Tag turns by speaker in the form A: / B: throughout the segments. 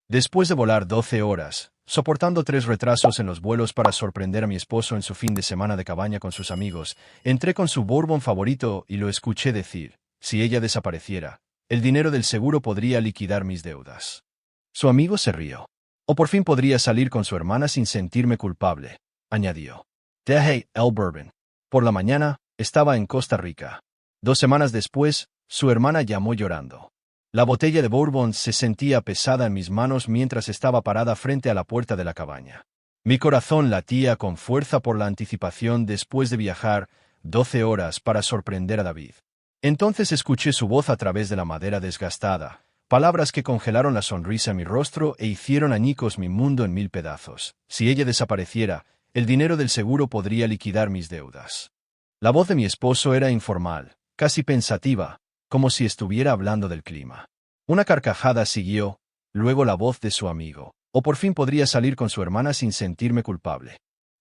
A: Después de volar 12 horas, soportando 3 retrasos en los vuelos para sorprender a mi esposo en su fin de semana de cabaña con sus amigos, entré con su bourbon favorito y lo escuché decir, si ella desapareciera, el dinero del seguro podría liquidar mis deudas. Su amigo se rió. O por fin podría salir con su hermana sin sentirme culpable, añadió. Dejé el bourbon. Por la mañana, estaba en Costa Rica. 2 semanas después, su hermana llamó llorando. La botella de bourbon se sentía pesada en mis manos mientras estaba parada frente a la puerta de la cabaña. Mi corazón latía con fuerza por la anticipación después de viajar 12 horas para sorprender a David. Entonces escuché su voz a través de la madera desgastada, palabras que congelaron la sonrisa en mi rostro e hicieron añicos mi mundo en 1000 pedazos. Si ella desapareciera, el dinero del seguro podría liquidar mis deudas. La voz de mi esposo era informal, casi pensativa, como si estuviera hablando del clima. Una carcajada siguió, luego la voz de su amigo. O por fin podría salir con su hermana sin sentirme culpable.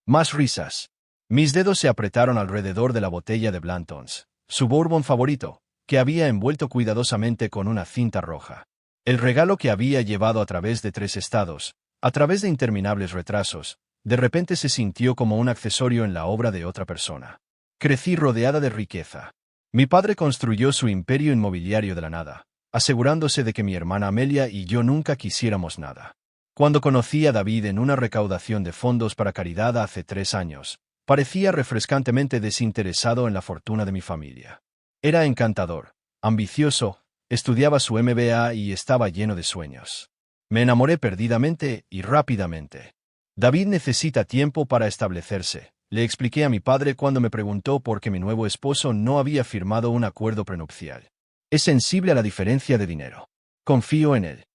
A: Más risas. Mis dedos se apretaron alrededor de la botella de Blanton's, su bourbon favorito, que había envuelto cuidadosamente con una cinta roja. El regalo que había llevado a través de 3 estados, a través de interminables retrasos, de repente se sintió como un accesorio en la obra de otra persona. Crecí rodeada de riqueza. Mi padre construyó su imperio inmobiliario de la nada, asegurándose de que mi hermana Amelia y yo nunca quisiéramos nada. Cuando conocí a David en una recaudación de fondos para caridad hace 3 años, parecía refrescantemente desinteresado en la fortuna de mi familia. Era encantador, ambicioso, estudiaba su MBA y estaba lleno de sueños. Me enamoré perdidamente y rápidamente. David necesita tiempo para establecerse, le expliqué a mi padre cuando me preguntó por qué mi nuevo esposo no había firmado un acuerdo prenupcial. Es sensible a la diferencia de dinero. Confío en él.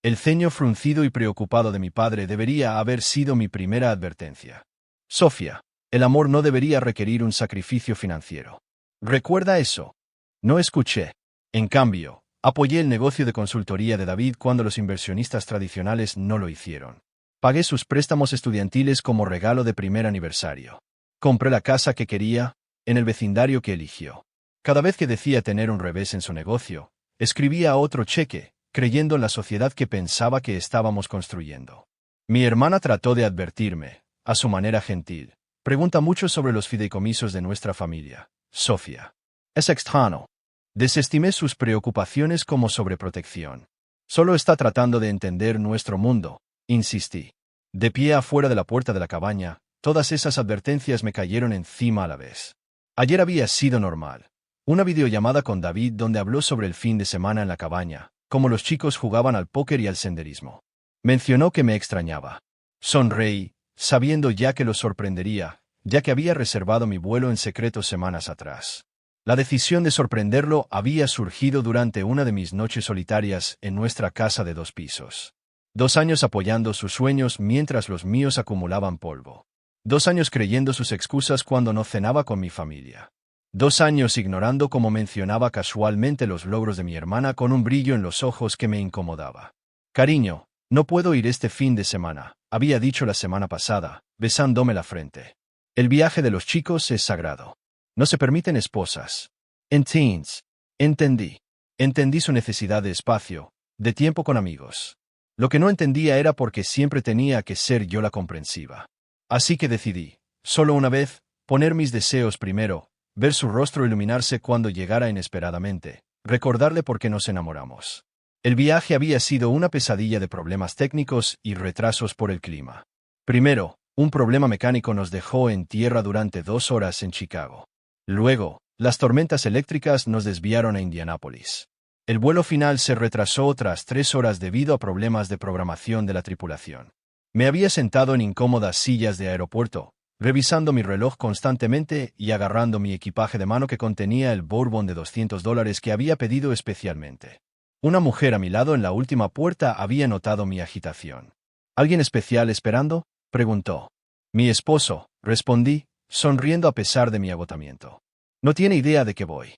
A: El ceño fruncido y preocupado de mi padre debería haber sido mi primera advertencia. Sofía, el amor no debería requerir un sacrificio financiero. ¿Recuerda eso? No escuché. En cambio, apoyé el negocio de consultoría de David cuando los inversionistas tradicionales no lo hicieron. Pagué sus préstamos estudiantiles como regalo de primer aniversario. Compré la casa que quería, en el vecindario que eligió. Cada vez que decía tener un revés en su negocio, escribía otro cheque, creyendo en la sociedad que pensaba que estábamos construyendo. Mi hermana trató de advertirme, a su manera gentil. Pregunta mucho sobre los fideicomisos de nuestra familia, Sofía. Es extraño. Desestimé sus preocupaciones como sobreprotección. Solo está tratando de entender nuestro mundo, insistí. De pie afuera de la puerta de la cabaña, todas esas advertencias me cayeron encima a la vez. Ayer había sido normal. Una videollamada con David donde habló sobre el fin de semana en la cabaña, como los chicos jugaban al póker y al senderismo. Mencionó que me extrañaba. Sonreí, sabiendo ya que lo sorprendería, ya que había reservado mi vuelo en secreto semanas atrás. La decisión de sorprenderlo había surgido durante una de mis noches solitarias en nuestra casa de 2 pisos. 2 años apoyando sus sueños mientras los míos acumulaban polvo. 2 años creyendo sus excusas cuando no cenaba con mi familia. 2 años ignorando cómo mencionaba casualmente los logros de mi hermana con un brillo en los ojos que me incomodaba. Cariño, no puedo ir este fin de semana, había dicho la semana pasada, besándome la frente. El viaje de los chicos es sagrado. No se permiten esposas. Entendí. Entendí su necesidad de espacio, de tiempo con amigos. Lo que no entendía era por qué siempre tenía que ser yo la comprensiva. Así que decidí, solo una vez, poner mis deseos primero, ver su rostro iluminarse cuando llegara inesperadamente, recordarle por qué nos enamoramos. El viaje había sido una pesadilla de problemas técnicos y retrasos por el clima. Primero, un problema mecánico nos dejó en tierra durante 2 horas en Chicago. Luego, las tormentas eléctricas nos desviaron a Indianápolis. El vuelo final se retrasó tras 3 horas debido a problemas de programación de la tripulación. Me había sentado en incómodas sillas de aeropuerto, revisando mi reloj constantemente y agarrando mi equipaje de mano que contenía el bourbon de $200 que había pedido especialmente. Una mujer a mi lado en la última puerta había notado mi agitación. ¿Alguien especial esperando?, preguntó. Mi esposo, respondí, sonriendo a pesar de mi agotamiento. No tiene idea de qué voy.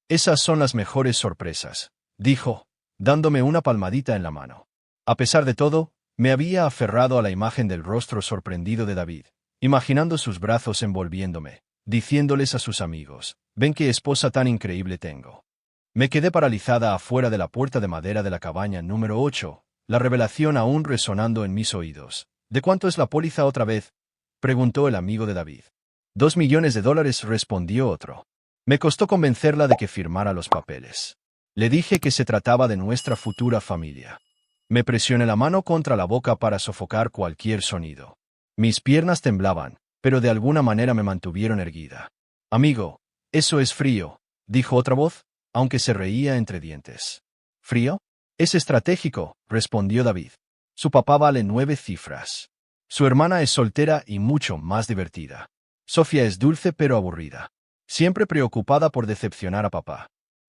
A: Esas son las mejores sorpresas, dijo, dándome una palmadita en la mano. A pesar de todo, me había aferrado a la imagen del rostro sorprendido de David, imaginando sus brazos envolviéndome, diciéndoles a sus amigos, «Ven qué esposa tan increíble tengo». Me quedé paralizada afuera de la puerta de madera de la cabaña número 8, la revelación aún resonando en mis oídos. ¿De cuánto es la póliza otra vez?, preguntó el amigo de David. $2 millones, respondió otro. Me costó convencerla de que firmara los papeles. Le dije que se trataba de nuestra futura familia. Me presioné la mano contra la boca para sofocar cualquier sonido. Mis piernas temblaban, pero de alguna manera me mantuvieron erguida. Amigo, eso es frío, dijo otra voz, aunque se reía entre dientes. ¿Frío? Es estratégico, respondió David. Su papá vale 9 cifras. Su hermana es soltera y mucho más divertida. Sofía es dulce pero aburrida. Siempre preocupada por decepcionar a papá.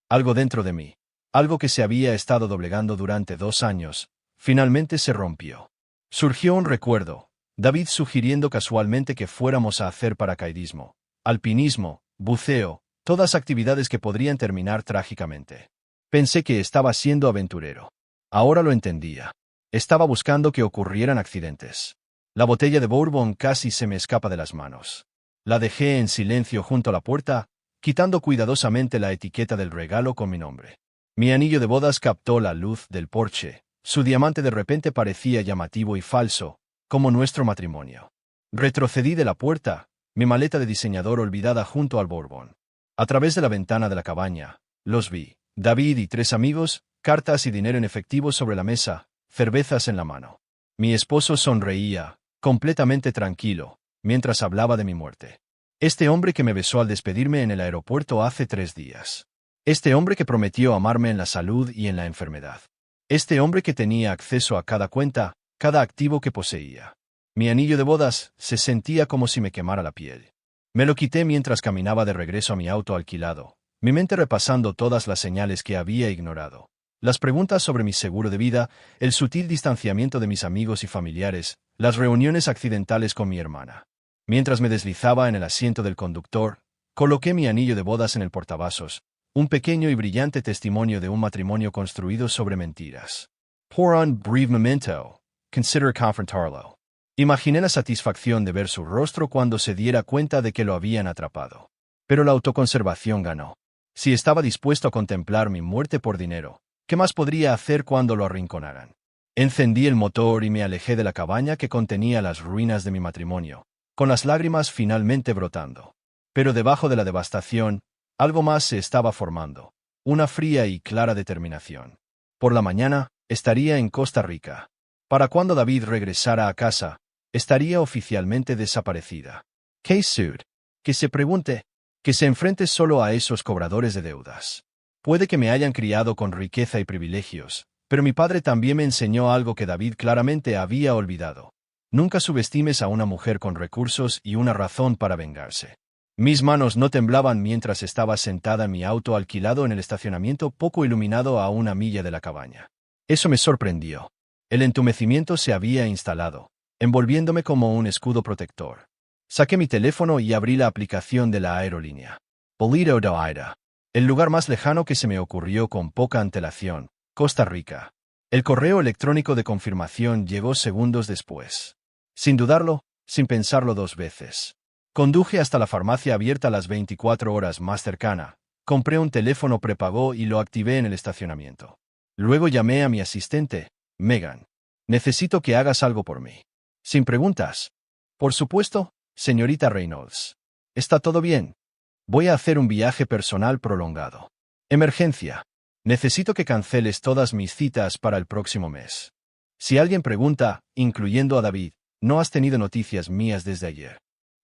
A: Algo dentro de mí, algo que se había estado doblegando durante 2 años, finalmente se rompió. Surgió un recuerdo, David sugiriendo casualmente que fuéramos a hacer paracaidismo, alpinismo, buceo, todas actividades que podrían terminar trágicamente. Pensé que estaba siendo aventurero. Ahora lo entendía. Estaba buscando que ocurrieran accidentes. La botella de bourbon casi se me escapa de las manos. La dejé en silencio junto a la puerta, quitando cuidadosamente la etiqueta del regalo con mi nombre. Mi anillo de bodas captó la luz del porche. Su diamante de repente parecía llamativo y falso, como nuestro matrimonio. Retrocedí de la puerta, mi maleta de diseñador olvidada junto al bourbon. A través de la ventana de la cabaña, los vi. David y 3 amigos, cartas y dinero en efectivo sobre la mesa, cervezas en la mano. Mi esposo sonreía, completamente tranquilo, mientras hablaba de mi muerte. Este hombre que me besó al despedirme en el aeropuerto hace 3 días. Este hombre que prometió amarme en la salud y en la enfermedad. Este hombre que tenía acceso a cada cuenta, cada activo que poseía. Mi anillo de bodas se sentía como si me quemara la piel. Me lo quité mientras caminaba de regreso a mi auto alquilado, mi mente repasando todas las señales que había ignorado. Las preguntas sobre mi seguro de vida, el sutil distanciamiento de mis amigos y familiares, las reuniones accidentales con mi hermana. Mientras me deslizaba en el asiento del conductor, coloqué mi anillo de bodas en el portavasos, un pequeño y brillante testimonio de un matrimonio construido sobre mentiras. Por un breve momento, consider confrontarlo. Imaginé la satisfacción de ver su rostro cuando se diera cuenta de que lo habían atrapado. Pero la autoconservación ganó. Si estaba dispuesto a contemplar mi muerte por dinero, ¿qué más podría hacer cuando lo arrinconaran? Encendí el motor y me alejé de la cabaña que contenía las ruinas de mi matrimonio, con las lágrimas finalmente brotando. Pero debajo de la devastación, algo más se estaba formando, una fría y clara determinación. Por la mañana, estaría en Costa Rica. Para cuando David regresara a casa, estaría oficialmente desaparecida. Case suit. Que se pregunte, que se enfrente solo a esos cobradores de deudas. Puede que me hayan criado con riqueza y privilegios, pero mi padre también me enseñó algo que David claramente había olvidado. Nunca subestimes a una mujer con recursos y una razón para vengarse. Mis manos no temblaban mientras estaba sentada en mi auto alquilado en el estacionamiento poco iluminado a 1 milla de la cabaña. Eso me sorprendió. El entumecimiento se había instalado, envolviéndome como un escudo protector. Saqué mi teléfono y abrí la aplicación de la aerolínea. Pulido de Aira. El lugar más lejano que se me ocurrió con poca antelación, Costa Rica. El correo electrónico de confirmación llegó segundos después. Sin dudarlo, sin pensarlo 2 veces. Conduje hasta la farmacia abierta las 24 horas más cercana, compré un teléfono prepago y lo activé en el estacionamiento. Luego llamé a mi asistente, Megan. Necesito que hagas algo por mí. Sin preguntas. Por supuesto, señorita Reynolds. ¿Está todo bien? Voy a hacer un viaje personal prolongado. Emergencia. Necesito que canceles todas mis citas para el próximo mes. Si alguien pregunta, incluyendo a David, no has tenido noticias mías desde ayer.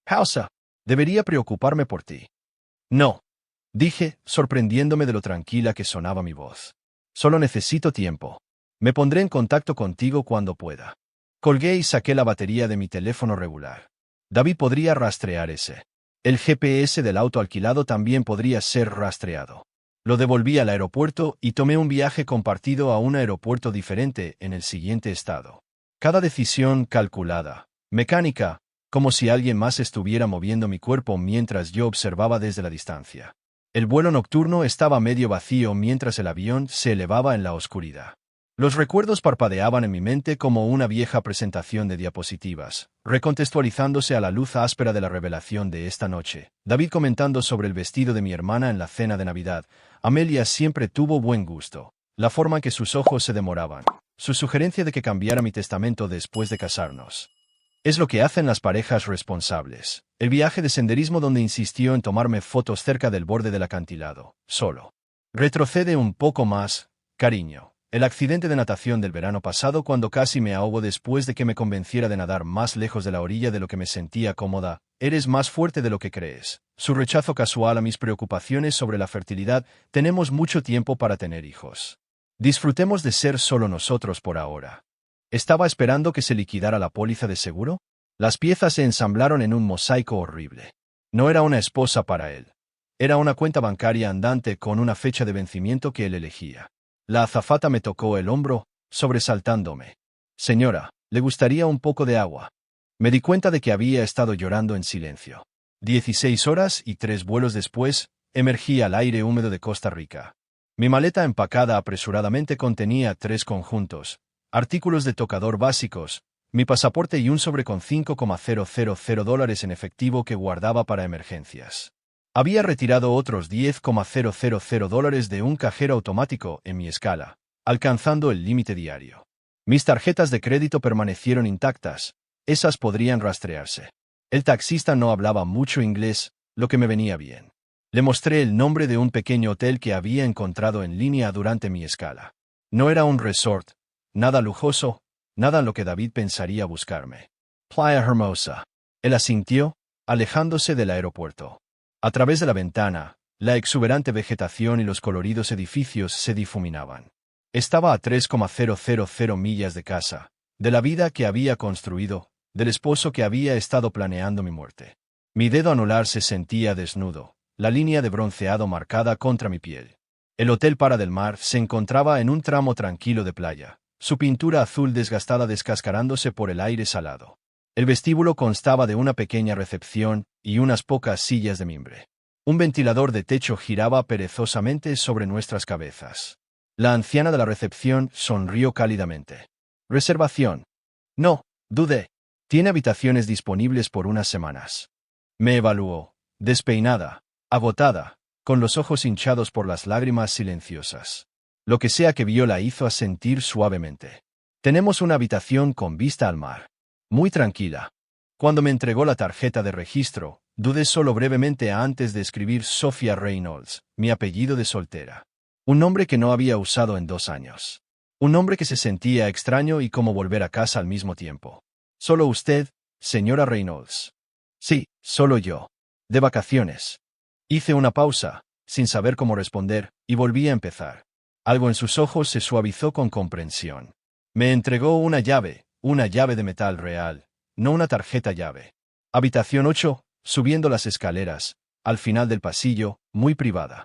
A: Pausa. Debería preocuparme por ti. No. Dije, sorprendiéndome de lo tranquila que sonaba mi voz. Solo necesito tiempo. Me pondré en contacto contigo cuando pueda. Colgué y saqué la batería de mi teléfono regular. David podría rastrear ese. El GPS del auto alquilado también podría ser rastreado. Lo devolví al aeropuerto y tomé un viaje compartido a un aeropuerto diferente en el siguiente estado. Cada decisión calculada, mecánica, como si alguien más estuviera moviendo mi cuerpo mientras yo observaba desde la distancia. El vuelo nocturno estaba medio vacío mientras el avión se elevaba en la oscuridad. Los recuerdos parpadeaban en mi mente como una vieja presentación de diapositivas, recontextualizándose a la luz áspera de la revelación de esta noche. David comentando sobre el vestido de mi hermana en la cena de Navidad. Amelia siempre tuvo buen gusto. La forma en que sus ojos se demoraban, su sugerencia de que cambiara mi testamento después de casarnos. Es lo que hacen las parejas responsables. El viaje de senderismo donde insistió en tomarme fotos cerca del borde del acantilado, solo. Retrocede un poco más, cariño. El accidente de natación del verano pasado cuando casi me ahogo después de que me convenciera de nadar más lejos de la orilla de lo que me sentía cómoda. Eres más fuerte de lo que crees. Su rechazo casual a mis preocupaciones sobre la fertilidad. Tenemos mucho tiempo para tener hijos. Disfrutemos de ser solo nosotros por ahora. ¿Estaba esperando que se liquidara la póliza de seguro? Las piezas se ensamblaron en un mosaico horrible. No era una esposa para él. Era una cuenta bancaria andante con una fecha de vencimiento que él elegía. La azafata me tocó el hombro, sobresaltándome. Señora, ¿le gustaría un poco de agua? Me di cuenta de que había estado llorando en silencio. 16 horas y 3 vuelos después, emergí al aire húmedo de Costa Rica. Mi maleta empacada apresuradamente contenía 3 conjuntos, artículos de tocador básicos, mi pasaporte y un sobre con $5,000 en efectivo que guardaba para emergencias. Había retirado otros $10,000 de un cajero automático en mi escala, alcanzando el límite diario. Mis tarjetas de crédito permanecieron intactas, esas podrían rastrearse. El taxista no hablaba mucho inglés, lo que me venía bien. Le mostré el nombre de un pequeño hotel que había encontrado en línea durante mi escala. No era un resort, nada lujoso, nada en lo que David pensaría buscarme. Playa Hermosa. Él asintió, alejándose del aeropuerto. A través de la ventana, la exuberante vegetación y los coloridos edificios se difuminaban. Estaba a 3,000 millas de casa, de la vida que había construido, del esposo que había estado planeando mi muerte. Mi dedo anular se sentía desnudo, la línea de bronceado marcada contra mi piel. El Hotel Para del Mar se encontraba en un tramo tranquilo de playa, su pintura azul desgastada descascarándose por el aire salado. El vestíbulo constaba de una pequeña recepción y unas pocas sillas de mimbre. Un ventilador de techo giraba perezosamente sobre nuestras cabezas. La anciana de la recepción sonrió cálidamente. ¿Reservación? No, dudé. Tiene habitaciones disponibles por unas semanas. Me evaluó, despeinada, agotada, con los ojos hinchados por las lágrimas silenciosas. Lo que sea que vio la hizo asentir suavemente. Tenemos una habitación con vista al mar. Muy tranquila. Cuando me entregó la tarjeta de registro, dudé solo brevemente antes de escribir Sophia Reynolds, mi apellido de soltera. Un nombre que no había usado en 2 años. Un nombre que se sentía extraño y como volver a casa al mismo tiempo. Solo usted, señora Reynolds. Sí, solo yo. De vacaciones. Hice una pausa, sin saber cómo responder, y volví a empezar. Algo en sus ojos se suavizó con comprensión. Me entregó una llave de metal real, no una tarjeta llave. Habitación 8, subiendo las escaleras, al final del pasillo, muy privada.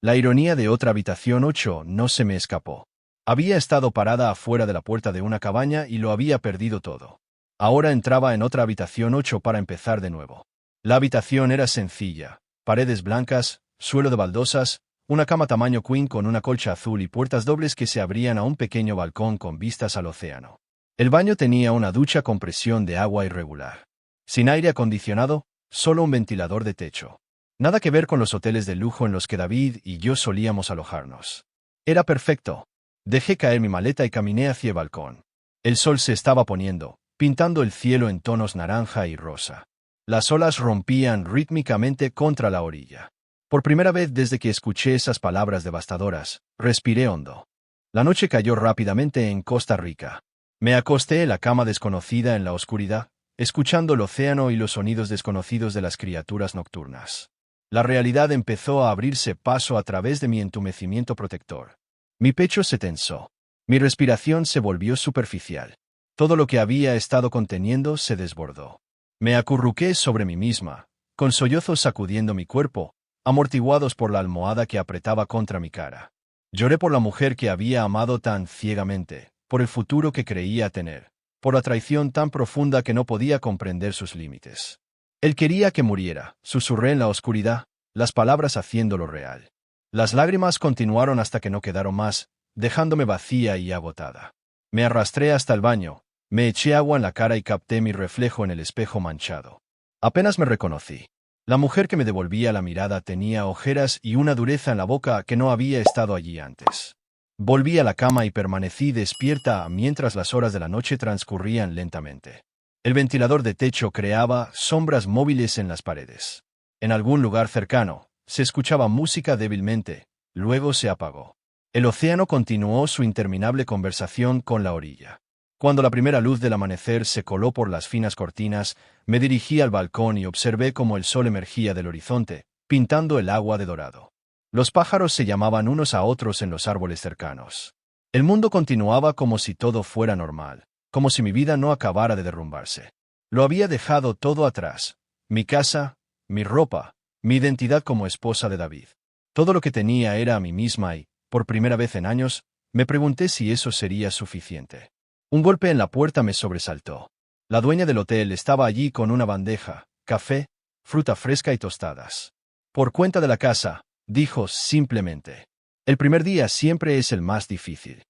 A: La ironía de otra habitación 8 no se me escapó. Había estado parada afuera de la puerta de una cabaña y lo había perdido todo. Ahora entraba en otra habitación 8 para empezar de nuevo. La habitación era sencilla, paredes blancas, suelo de baldosas, una cama tamaño queen con una colcha azul y puertas dobles que se abrían a un pequeño balcón con vistas al océano. El baño tenía una ducha con presión de agua irregular. Sin aire acondicionado, solo un ventilador de techo. Nada que ver con los hoteles de lujo en los que David y yo solíamos alojarnos. Era perfecto. Dejé caer mi maleta y caminé hacia el balcón. El sol se estaba poniendo, pintando el cielo en tonos naranja y rosa. Las olas rompían rítmicamente contra la orilla. Por primera vez desde que escuché esas palabras devastadoras, respiré hondo. La noche cayó rápidamente en Costa Rica. Me acosté en la cama desconocida en la oscuridad, escuchando el océano y los sonidos desconocidos de las criaturas nocturnas. La realidad empezó a abrirse paso a través de mi entumecimiento protector. Mi pecho se tensó. Mi respiración se volvió superficial. Todo lo que había estado conteniendo se desbordó. Me acurruqué sobre mí misma, con sollozos sacudiendo mi cuerpo, amortiguados por la almohada que apretaba contra mi cara. Lloré por la mujer que había amado tan ciegamente, por el futuro que creía tener, por la traición tan profunda que no podía comprender sus límites. Él quería que muriera, susurré en la oscuridad, las palabras haciéndolo real. Las lágrimas continuaron hasta que no quedaron más, dejándome vacía y agotada. Me arrastré hasta el baño, me eché agua en la cara y capté mi reflejo en el espejo manchado. Apenas me reconocí. La mujer que me devolvía la mirada tenía ojeras y una dureza en la boca que no había estado allí antes. Volví a la cama y permanecí despierta mientras las horas de la noche transcurrían lentamente. El ventilador de techo creaba sombras móviles en las paredes. En algún lugar cercano, se escuchaba música débilmente, luego se apagó. El océano continuó su interminable conversación con la orilla. Cuando la primera luz del amanecer se coló por las finas cortinas, me dirigí al balcón y observé cómo el sol emergía del horizonte, pintando el agua de dorado. Los pájaros se llamaban unos a otros en los árboles cercanos. El mundo continuaba como si todo fuera normal, como si mi vida no acabara de derrumbarse. Lo había dejado todo atrás: mi casa, mi ropa, mi identidad como esposa de David. Todo lo que tenía era a mí misma y, por primera vez en años, me pregunté si eso sería suficiente. Un golpe en la puerta me sobresaltó. La dueña del hotel estaba allí con una bandeja, café, fruta fresca y tostadas. Por cuenta de la casa, dijo simplemente. El primer día siempre es el más difícil.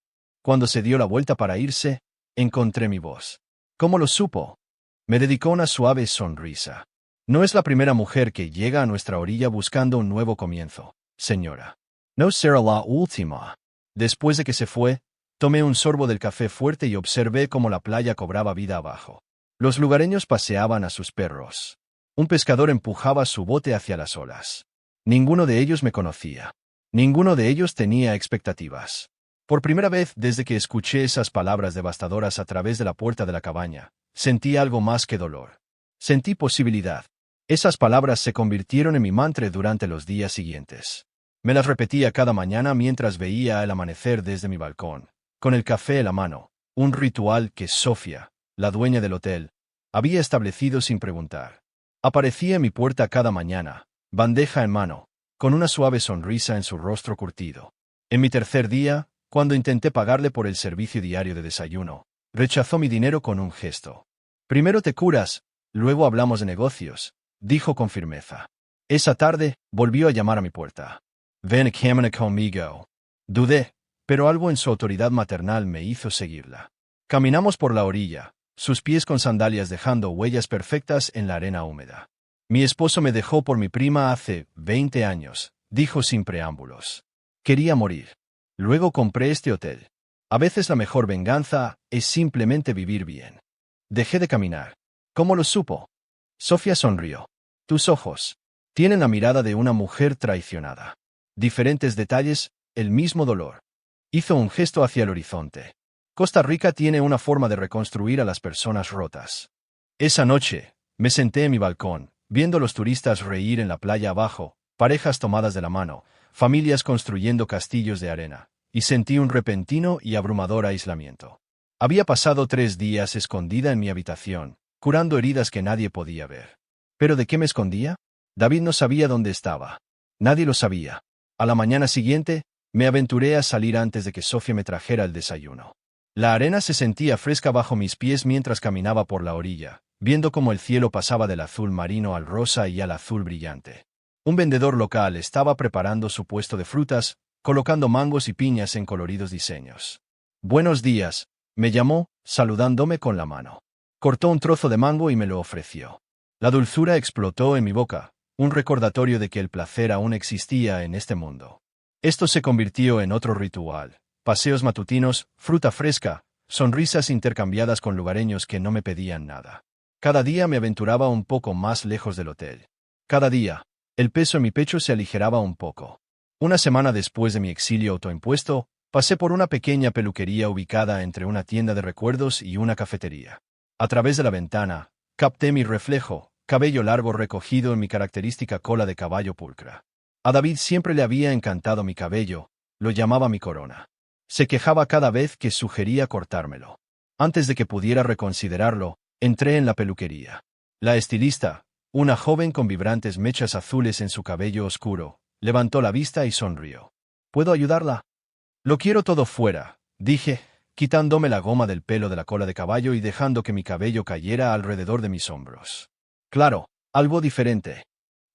A: Cuando se dio la vuelta para irse, encontré mi voz. ¿Cómo lo supo? Me dedicó una suave sonrisa. No es la primera mujer que llega a nuestra orilla buscando un nuevo comienzo, señora. No será la última. Después de que se fue, tomé un sorbo del café fuerte y observé cómo la playa cobraba vida abajo. Los lugareños paseaban a sus perros. Un pescador empujaba su bote hacia las olas. Ninguno de ellos me conocía. Ninguno de ellos tenía expectativas. Por primera vez desde que escuché esas palabras devastadoras a través de la puerta de la cabaña, sentí algo más que dolor. Sentí posibilidad. Esas palabras se convirtieron en mi mantra durante los días siguientes. Me las repetía cada mañana mientras veía el amanecer desde mi balcón, con el café en la mano, un ritual que Sofía, la dueña del hotel, había establecido sin preguntar. Aparecía en mi puerta cada mañana, bandeja en mano, con una suave sonrisa en su rostro curtido. En mi tercer día, cuando intenté pagarle por el servicio diario de desayuno, rechazó mi dinero con un gesto. Primero te curas, luego hablamos de negocios, dijo con firmeza. Esa tarde, volvió a llamar a mi puerta. Ven y camina conmigo. Dudé, pero algo en su autoridad maternal me hizo seguirla. Caminamos por la orilla, sus pies con sandalias dejando huellas perfectas en la arena húmeda. Mi esposo me dejó por mi prima hace 20 años, dijo sin preámbulos. Quería morir. Luego compré este hotel. A veces la mejor venganza es simplemente vivir bien. Dejé de caminar. ¿Cómo lo supo? Sofía sonrió. Tus ojos tienen la mirada de una mujer traicionada. Diferentes detalles, el mismo dolor. Hizo un gesto hacia el horizonte. Costa Rica tiene una forma de reconstruir a las personas rotas. Esa noche, me senté en mi balcón, viendo los turistas reír en la playa abajo, parejas tomadas de la mano, familias construyendo castillos de arena, y sentí un repentino y abrumador aislamiento. Había pasado 3 días escondida en mi habitación, curando heridas que nadie podía ver. ¿Pero de qué me escondía? David no sabía dónde estaba. Nadie lo sabía. A la mañana siguiente, me aventuré a salir antes de que Sofía me trajera el desayuno. La arena se sentía fresca bajo mis pies mientras caminaba por la orilla, viendo cómo el cielo pasaba del azul marino al rosa y al azul brillante. Un vendedor local estaba preparando su puesto de frutas, colocando mangos y piñas en coloridos diseños. Buenos días, me llamó, saludándome con la mano. Cortó un trozo de mango y me lo ofreció. La dulzura explotó en mi boca, un recordatorio de que el placer aún existía en este mundo. Esto se convirtió en otro ritual: paseos matutinos, fruta fresca, sonrisas intercambiadas con lugareños que no me pedían nada. Cada día me aventuraba un poco más lejos del hotel. Cada día, el peso en mi pecho se aligeraba un poco. Una semana después de mi exilio autoimpuesto, pasé por una pequeña peluquería ubicada entre una tienda de recuerdos y una cafetería. A través de la ventana, capté mi reflejo, cabello largo recogido en mi característica cola de caballo pulcra. A David siempre le había encantado mi cabello, lo llamaba mi corona. Se quejaba cada vez que sugería cortármelo. Antes de que pudiera reconsiderarlo, entré en la peluquería. La estilista, una joven con vibrantes mechas azules en su cabello oscuro, levantó la vista y sonrió. ¿Puedo ayudarla? Lo quiero todo fuera, dije, quitándome la goma del pelo de la cola de caballo y dejando que mi cabello cayera alrededor de mis hombros. Claro, algo diferente.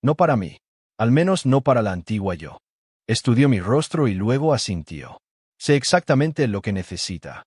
A: No para mí. Al menos no para la antigua yo. Estudió mi rostro y luego asintió. Sé exactamente lo que necesita.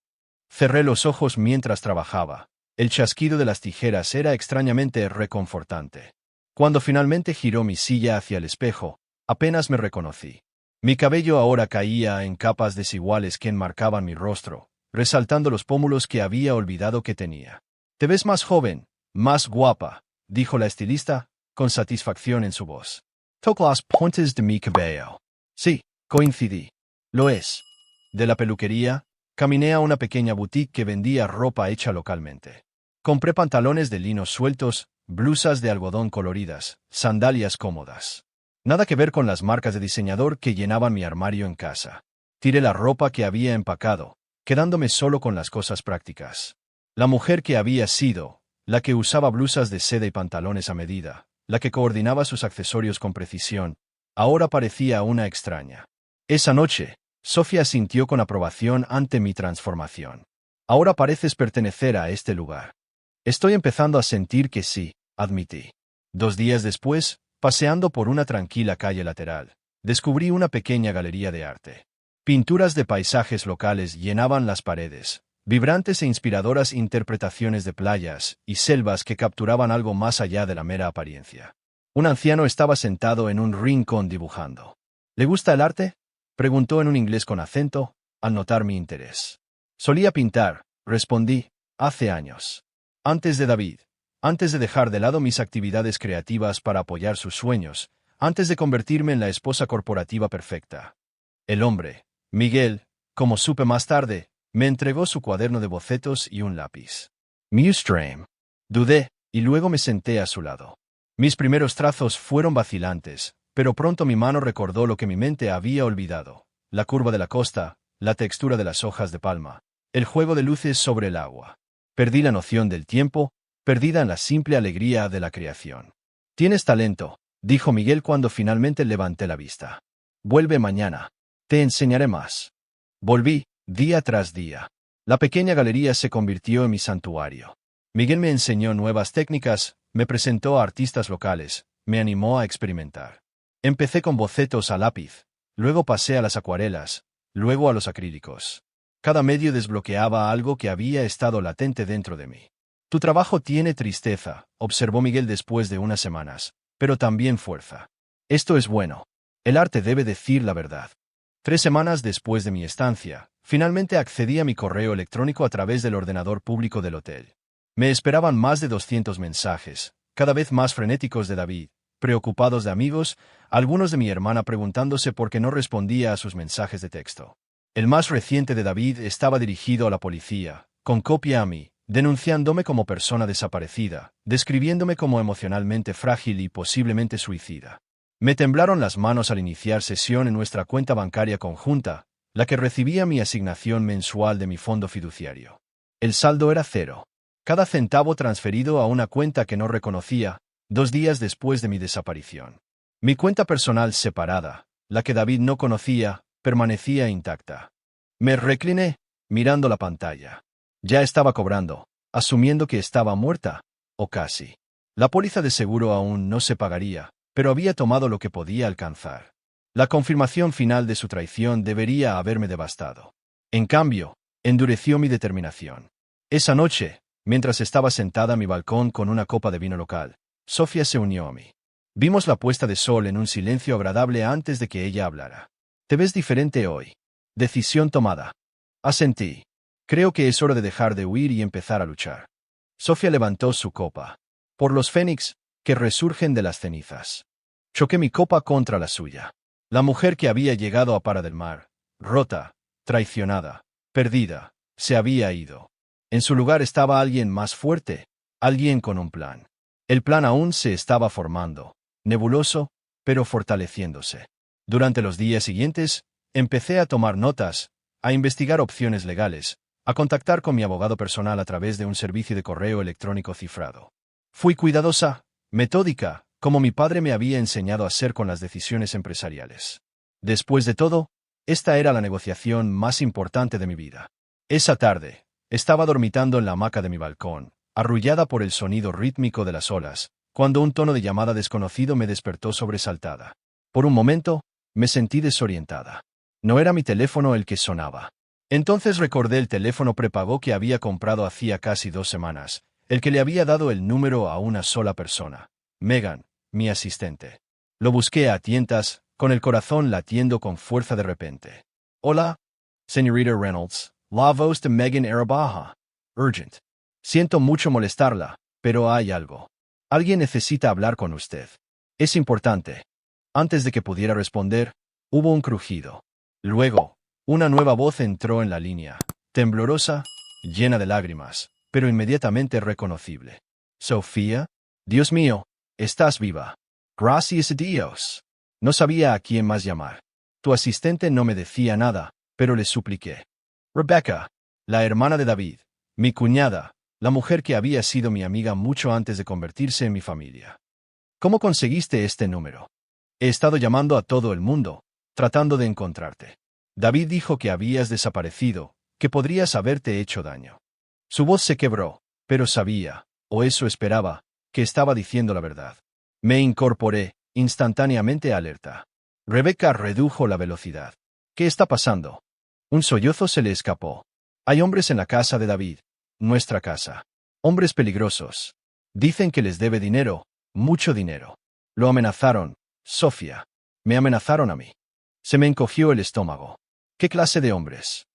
A: Cerré los ojos mientras trabajaba. El chasquido de las tijeras era extrañamente reconfortante. Cuando finalmente giró mi silla hacia el espejo, apenas me reconocí. Mi cabello ahora caía en capas desiguales que enmarcaban mi rostro, resaltando los pómulos que había olvidado que tenía. «Te ves más joven, más guapa», dijo la estilista, con satisfacción en su voz. «Toco las puntas de mi cabello». Sí, coincidí. Lo es. De la peluquería, caminé a una pequeña boutique que vendía ropa hecha localmente. Compré pantalones de lino sueltos, blusas de algodón coloridas, sandalias cómodas. Nada que ver con las marcas de diseñador que llenaban mi armario en casa. Tiré la ropa que había empacado, quedándome solo con las cosas prácticas. La mujer que había sido, la que usaba blusas de seda y pantalones a medida, la que coordinaba sus accesorios con precisión, ahora parecía una extraña. Esa noche, Sofía sintió con aprobación ante mi transformación. «Ahora pareces pertenecer a este lugar». «Estoy empezando a sentir que sí», admití. 2 días después, paseando por una tranquila calle lateral, descubrí una pequeña galería de arte. Pinturas de paisajes locales llenaban las paredes, vibrantes e inspiradoras interpretaciones de playas y selvas que capturaban algo más allá de la mera apariencia. Un anciano estaba sentado en un rincón dibujando. «¿Le gusta el arte?», preguntó en un inglés con acento, al notar mi interés. «Solía pintar», respondí, «hace años. Antes de David. Antes de dejar de lado mis actividades creativas para apoyar sus sueños, antes de convertirme en la esposa corporativa perfecta». El hombre, Miguel, como supe más tarde, me entregó su cuaderno de bocetos y un lápiz. «Mustream». Dudé, y luego me senté a su lado. Mis primeros trazos fueron vacilantes, pero pronto mi mano recordó lo que mi mente había olvidado: la curva de la costa, la textura de las hojas de palma, el juego de luces sobre el agua. Perdí la noción del tiempo, perdida en la simple alegría de la creación. «Tienes talento», dijo Miguel cuando finalmente levanté la vista. «Vuelve mañana. Te enseñaré más». Volví, día tras día. La pequeña galería se convirtió en mi santuario. Miguel me enseñó nuevas técnicas, me presentó a artistas locales, me animó a experimentar. Empecé con bocetos a lápiz, luego pasé a las acuarelas, luego a los acrílicos. Cada medio desbloqueaba algo que había estado latente dentro de mí. «Tu trabajo tiene tristeza», observó Miguel después de unas semanas, «pero también fuerza. Esto es bueno. El arte debe decir la verdad». 3 semanas después de mi estancia, finalmente accedí a mi correo electrónico a través del ordenador público del hotel. Me esperaban más de 200 mensajes, cada vez más frenéticos de David, preocupados de amigos, algunos de mi hermana preguntándose por qué no respondía a sus mensajes de texto. El más reciente de David estaba dirigido a la policía, con copia a mí, denunciándome como persona desaparecida, describiéndome como emocionalmente frágil y posiblemente suicida. Me temblaron las manos al iniciar sesión en nuestra cuenta bancaria conjunta, la que recibía mi asignación mensual de mi fondo fiduciario. El saldo era 0. Cada centavo transferido a una cuenta que no reconocía, 2 días después de mi desaparición. Mi cuenta personal separada, la que David no conocía, permanecía intacta. Me recliné, mirando la pantalla. Ya estaba cobrando, asumiendo que estaba muerta, o casi. La póliza de seguro aún no se pagaría, pero había tomado lo que podía alcanzar. La confirmación final de su traición debería haberme devastado. En cambio, endureció mi determinación. Esa noche, mientras estaba sentada en mi balcón con una copa de vino local, Sofía se unió a mí. Vimos la puesta de sol en un silencio agradable antes de que ella hablara. «Te ves diferente hoy». «Decisión tomada». Asentí. «Creo que es hora de dejar de huir y empezar a luchar». Sofía levantó su copa. «Por los fénix, que resurgen de las cenizas». Choqué mi copa contra la suya. La mujer que había llegado a Para del Mar, rota, traicionada, perdida, se había ido. En su lugar estaba alguien más fuerte, alguien con un plan. El plan aún se estaba formando, nebuloso, pero fortaleciéndose. Durante los días siguientes, empecé a tomar notas, a investigar opciones legales, a contactar con mi abogado personal a través de un servicio de correo electrónico cifrado. Fui cuidadosa, metódica, como mi padre me había enseñado a ser con las decisiones empresariales. Después de todo, esta era la negociación más importante de mi vida. Esa tarde, estaba dormitando en la hamaca de mi balcón, arrullada por el sonido rítmico de las olas, cuando un tono de llamada desconocido me despertó sobresaltada. Por un momento, me sentí desorientada. No era mi teléfono el que sonaba. Entonces recordé el teléfono prepago que había comprado hacía casi 2 semanas, el que le había dado el número a una sola persona: Megan, mi asistente. Lo busqué a tientas, con el corazón latiendo con fuerza de repente. Hola, señorita Reynolds, la voz de Megan era baja. Urgent. Siento mucho molestarla, pero hay algo. Alguien necesita hablar con usted. Es importante. Antes de que pudiera responder, hubo un crujido. Luego, una nueva voz entró en la línea, temblorosa, llena de lágrimas, pero inmediatamente reconocible. Sofía, Dios mío, estás viva. Gracias a Dios. No sabía a quién más llamar. Tu asistente no me decía nada, pero le supliqué. Rebecca, la hermana de David, mi cuñada, la mujer que había sido mi amiga mucho antes de convertirse en mi familia. ¿Cómo conseguiste este número? He estado llamando a todo el mundo, tratando de encontrarte. David dijo que habías desaparecido, que podrías haberte hecho daño. Su voz se quebró, pero sabía, o eso esperaba, que estaba diciendo la verdad. Me incorporé, instantáneamente alerta. Rebecca redujo la velocidad. ¿Qué está pasando? Un sollozo se le escapó. Hay hombres en la casa de David. Nuestra casa. Hombres peligrosos. Dicen que les debe dinero, mucho dinero. Lo amenazaron, Sofía. Me amenazaron a mí. Se me encogió el estómago. ¿Qué clase de hombres?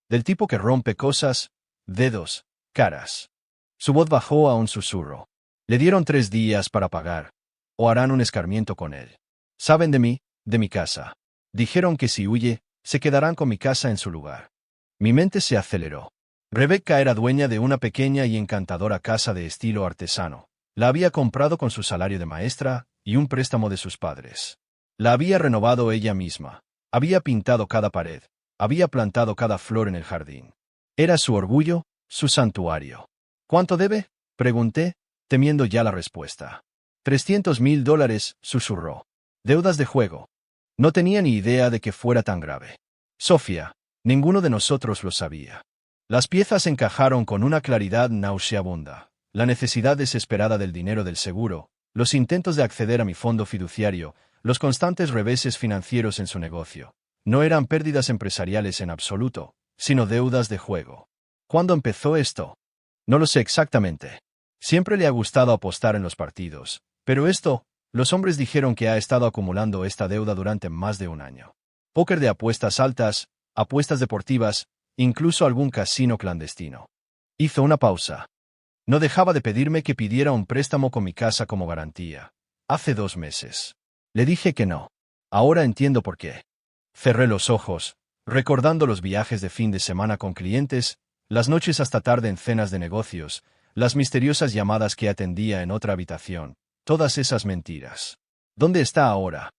A: Del tipo que rompe cosas, dedos, caras. Su voz bajó a un susurro. Le dieron 3 días para pagar, o harán un escarmiento con él. Saben de mí, de mi casa. Dijeron que si huye, se quedarán con mi casa en su lugar. Mi mente se aceleró. Rebecca era dueña de una pequeña y encantadora casa de estilo artesano. La había comprado con su salario de maestra y un préstamo de sus padres. La había renovado ella misma. Había pintado cada pared. Había plantado cada flor en el jardín. Era su orgullo, su santuario. ¿Cuánto debe? Pregunté, temiendo ya la respuesta. $300,000, susurró. Deudas de juego. No tenía ni idea de que fuera tan grave. Sofía, ninguno de nosotros lo sabía. Las piezas encajaron con una claridad nauseabunda. La necesidad desesperada del dinero del seguro, los intentos de acceder a mi fondo fiduciario, los constantes reveses financieros en su negocio. No eran pérdidas empresariales en absoluto, sino deudas de juego. ¿Cuándo empezó esto? No lo sé exactamente. Siempre le ha gustado apostar en los partidos, pero los hombres dijeron que ha estado acumulando esta deuda durante más de un año. Póker de apuestas altas, apuestas deportivas, incluso algún casino clandestino. Hizo una pausa. No dejaba de pedirme que pidiera un préstamo con mi casa como garantía. Hace 2 meses. Le dije que no. Ahora entiendo por qué. Cerré los ojos, recordando los viajes de fin de semana con clientes, las noches hasta tarde en cenas de negocios, las misteriosas llamadas que atendía en otra habitación, todas esas mentiras. ¿Dónde está ahora?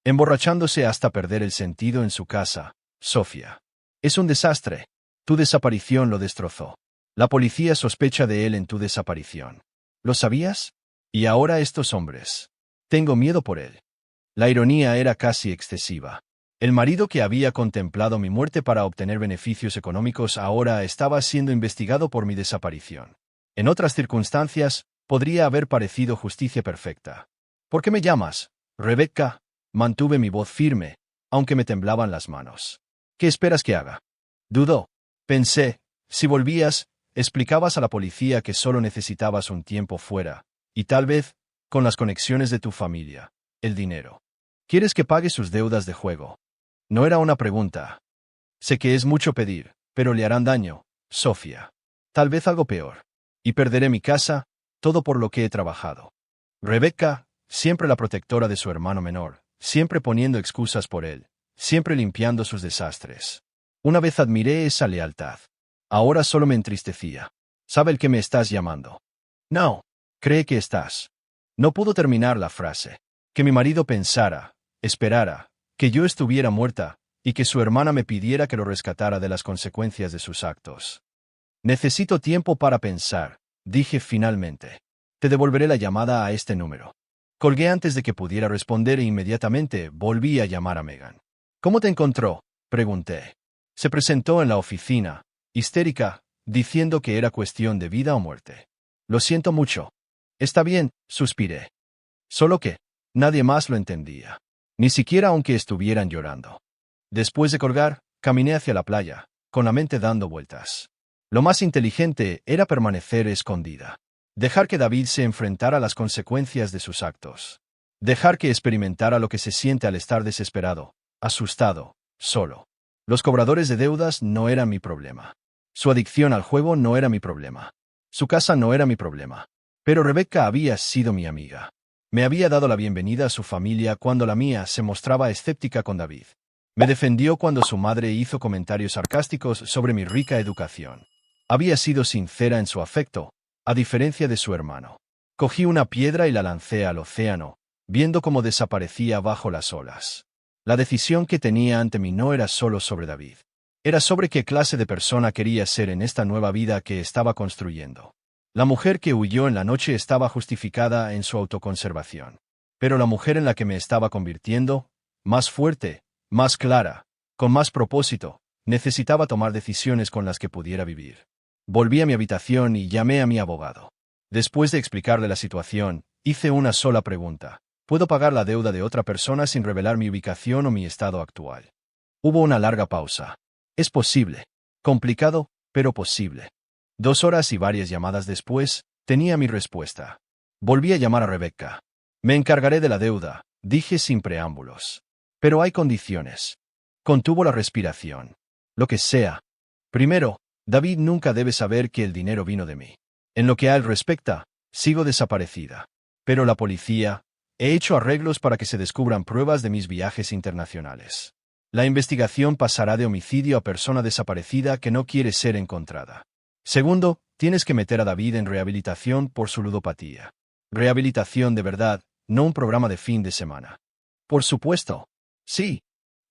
A: Emborrachándose hasta perder el sentido en su casa, Sofía. Es un desastre. Tu desaparición lo destrozó. La policía sospecha de él en tu desaparición. ¿Lo sabías? Y ahora estos hombres. Tengo miedo por él. La ironía era casi excesiva. El marido que había contemplado mi muerte para obtener beneficios económicos ahora estaba siendo investigado por mi desaparición. En otras circunstancias, podría haber parecido justicia perfecta. ¿Por qué me llamas, Rebecca? Mantuve mi voz firme, aunque me temblaban las manos. ¿Qué esperas que haga? Dudó. Pensé, si volvías, explicabas a la policía que solo necesitabas un tiempo fuera, y tal vez, con las conexiones de tu familia, el dinero. ¿Quieres que pague sus deudas de juego? No era una pregunta. Sé que es mucho pedir, pero le harán daño, Sofía. Tal vez algo peor. Y perderé mi casa, todo por lo que he trabajado. Rebecca, siempre la protectora de su hermano menor, siempre poniendo excusas por él, siempre limpiando sus desastres. Una vez admiré esa lealtad. Ahora solo me entristecía. ¿Sabe el que me estás llamando? No. ¿Cree que estás? No pudo terminar la frase. Que mi marido pensara, esperara, que yo estuviera muerta, y que su hermana me pidiera que lo rescatara de las consecuencias de sus actos. Necesito tiempo para pensar, dije finalmente. Te devolveré la llamada a este número. Colgué antes de que pudiera responder e inmediatamente volví a llamar a Megan. ¿Cómo te encontró? Pregunté. Se presentó en la oficina, histérica, diciendo que era cuestión de vida o muerte. Lo siento mucho. Está bien, suspiré. Solo que nadie más lo entendía. Ni siquiera aunque estuvieran llorando. Después de colgar, caminé hacia la playa, con la mente dando vueltas. Lo más inteligente era permanecer escondida. Dejar que David se enfrentara a las consecuencias de sus actos. Dejar que experimentara lo que se siente al estar desesperado, asustado, solo. Los cobradores de deudas no eran mi problema. Su adicción al juego no era mi problema. Su casa no era mi problema. Pero Rebecca había sido mi amiga. Me había dado la bienvenida a su familia cuando la mía se mostraba escéptica con David. Me defendió cuando su madre hizo comentarios sarcásticos sobre mi rica educación. Había sido sincera en su afecto, a diferencia de su hermano. Cogí una piedra y la lancé al océano, viendo cómo desaparecía bajo las olas. La decisión que tenía ante mí no era solo sobre David. Era sobre qué clase de persona quería ser en esta nueva vida que estaba construyendo. La mujer que huyó en la noche estaba justificada en su autoconservación. Pero la mujer en la que me estaba convirtiendo, más fuerte, más clara, con más propósito, necesitaba tomar decisiones con las que pudiera vivir. Volví a mi habitación y llamé a mi abogado. Después de explicarle la situación, hice una sola pregunta. ¿Puedo pagar la deuda de otra persona sin revelar mi ubicación o mi estado actual? Hubo una larga pausa. Es posible. Complicado, pero posible. 2 horas y varias llamadas después, tenía mi respuesta. Volví a llamar a Rebecca. Me encargaré de la deuda, dije sin preámbulos. Pero hay condiciones. Contuvo la respiración. Lo que sea. Primero, David nunca debe saber que el dinero vino de mí. En lo que a él respecta, sigo desaparecida. Pero la policía, he hecho arreglos para que se descubran pruebas de mis viajes internacionales. La investigación pasará de homicidio a persona desaparecida que no quiere ser encontrada. Segundo, tienes que meter a David en rehabilitación por su ludopatía. Rehabilitación de verdad, no un programa de fin de semana. Por supuesto. Sí.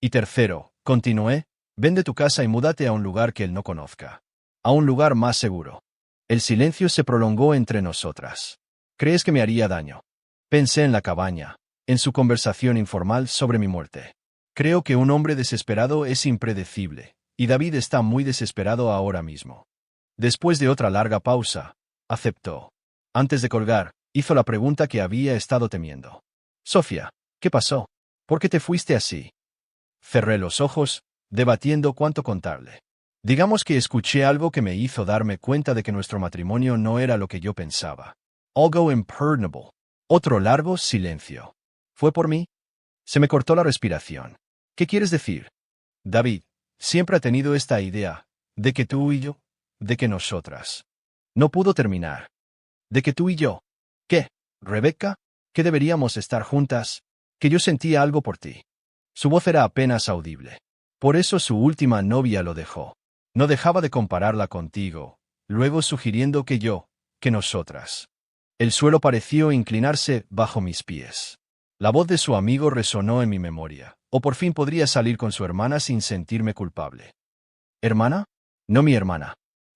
A: Y tercero, continué, vende tu casa y múdate a un lugar que él no conozca. A un lugar más seguro. El silencio se prolongó entre nosotras. ¿Crees que me haría daño? Pensé en la cabaña, en su conversación informal sobre mi muerte. Creo que un hombre desesperado es impredecible, y David está muy desesperado ahora mismo. Después de otra larga pausa, aceptó. Antes de colgar, hizo la pregunta que había estado temiendo. Sofía, ¿qué pasó? ¿Por qué te fuiste así? Cerré los ojos, debatiendo cuánto contarle. Digamos que escuché algo que me hizo darme cuenta de que nuestro matrimonio no era lo que yo pensaba. Algo imperdonable. Otro largo silencio. ¿Fue por mí? Se me cortó la respiración. ¿Qué quieres decir? David, siempre ha tenido esta idea, de que tú y yo, de que nosotras. No pudo terminar. De que tú y yo. ¿Qué, Rebecca? ¿Que deberíamos estar juntas? Que yo sentía algo por ti. Su voz era apenas audible. Por eso su última novia lo dejó. No dejaba de compararla contigo, luego sugiriendo que nosotras. El suelo pareció inclinarse bajo mis pies. La voz de su amigo resonó en mi memoria, o por fin podría salir con su hermana sin sentirme culpable. ¿Hermana? No mi hermana.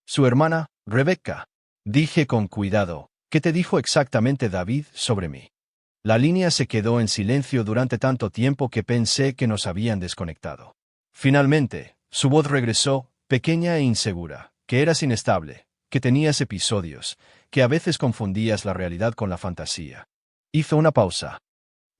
A: Su hermana, Rebecca. Dije con cuidado, ¿qué te dijo exactamente David sobre mí? La línea se quedó en silencio durante tanto tiempo que pensé que nos habían desconectado. Finalmente, su voz regresó, pequeña e insegura, que eras inestable, que tenías episodios, que a veces confundías la realidad con la fantasía. Hizo una pausa.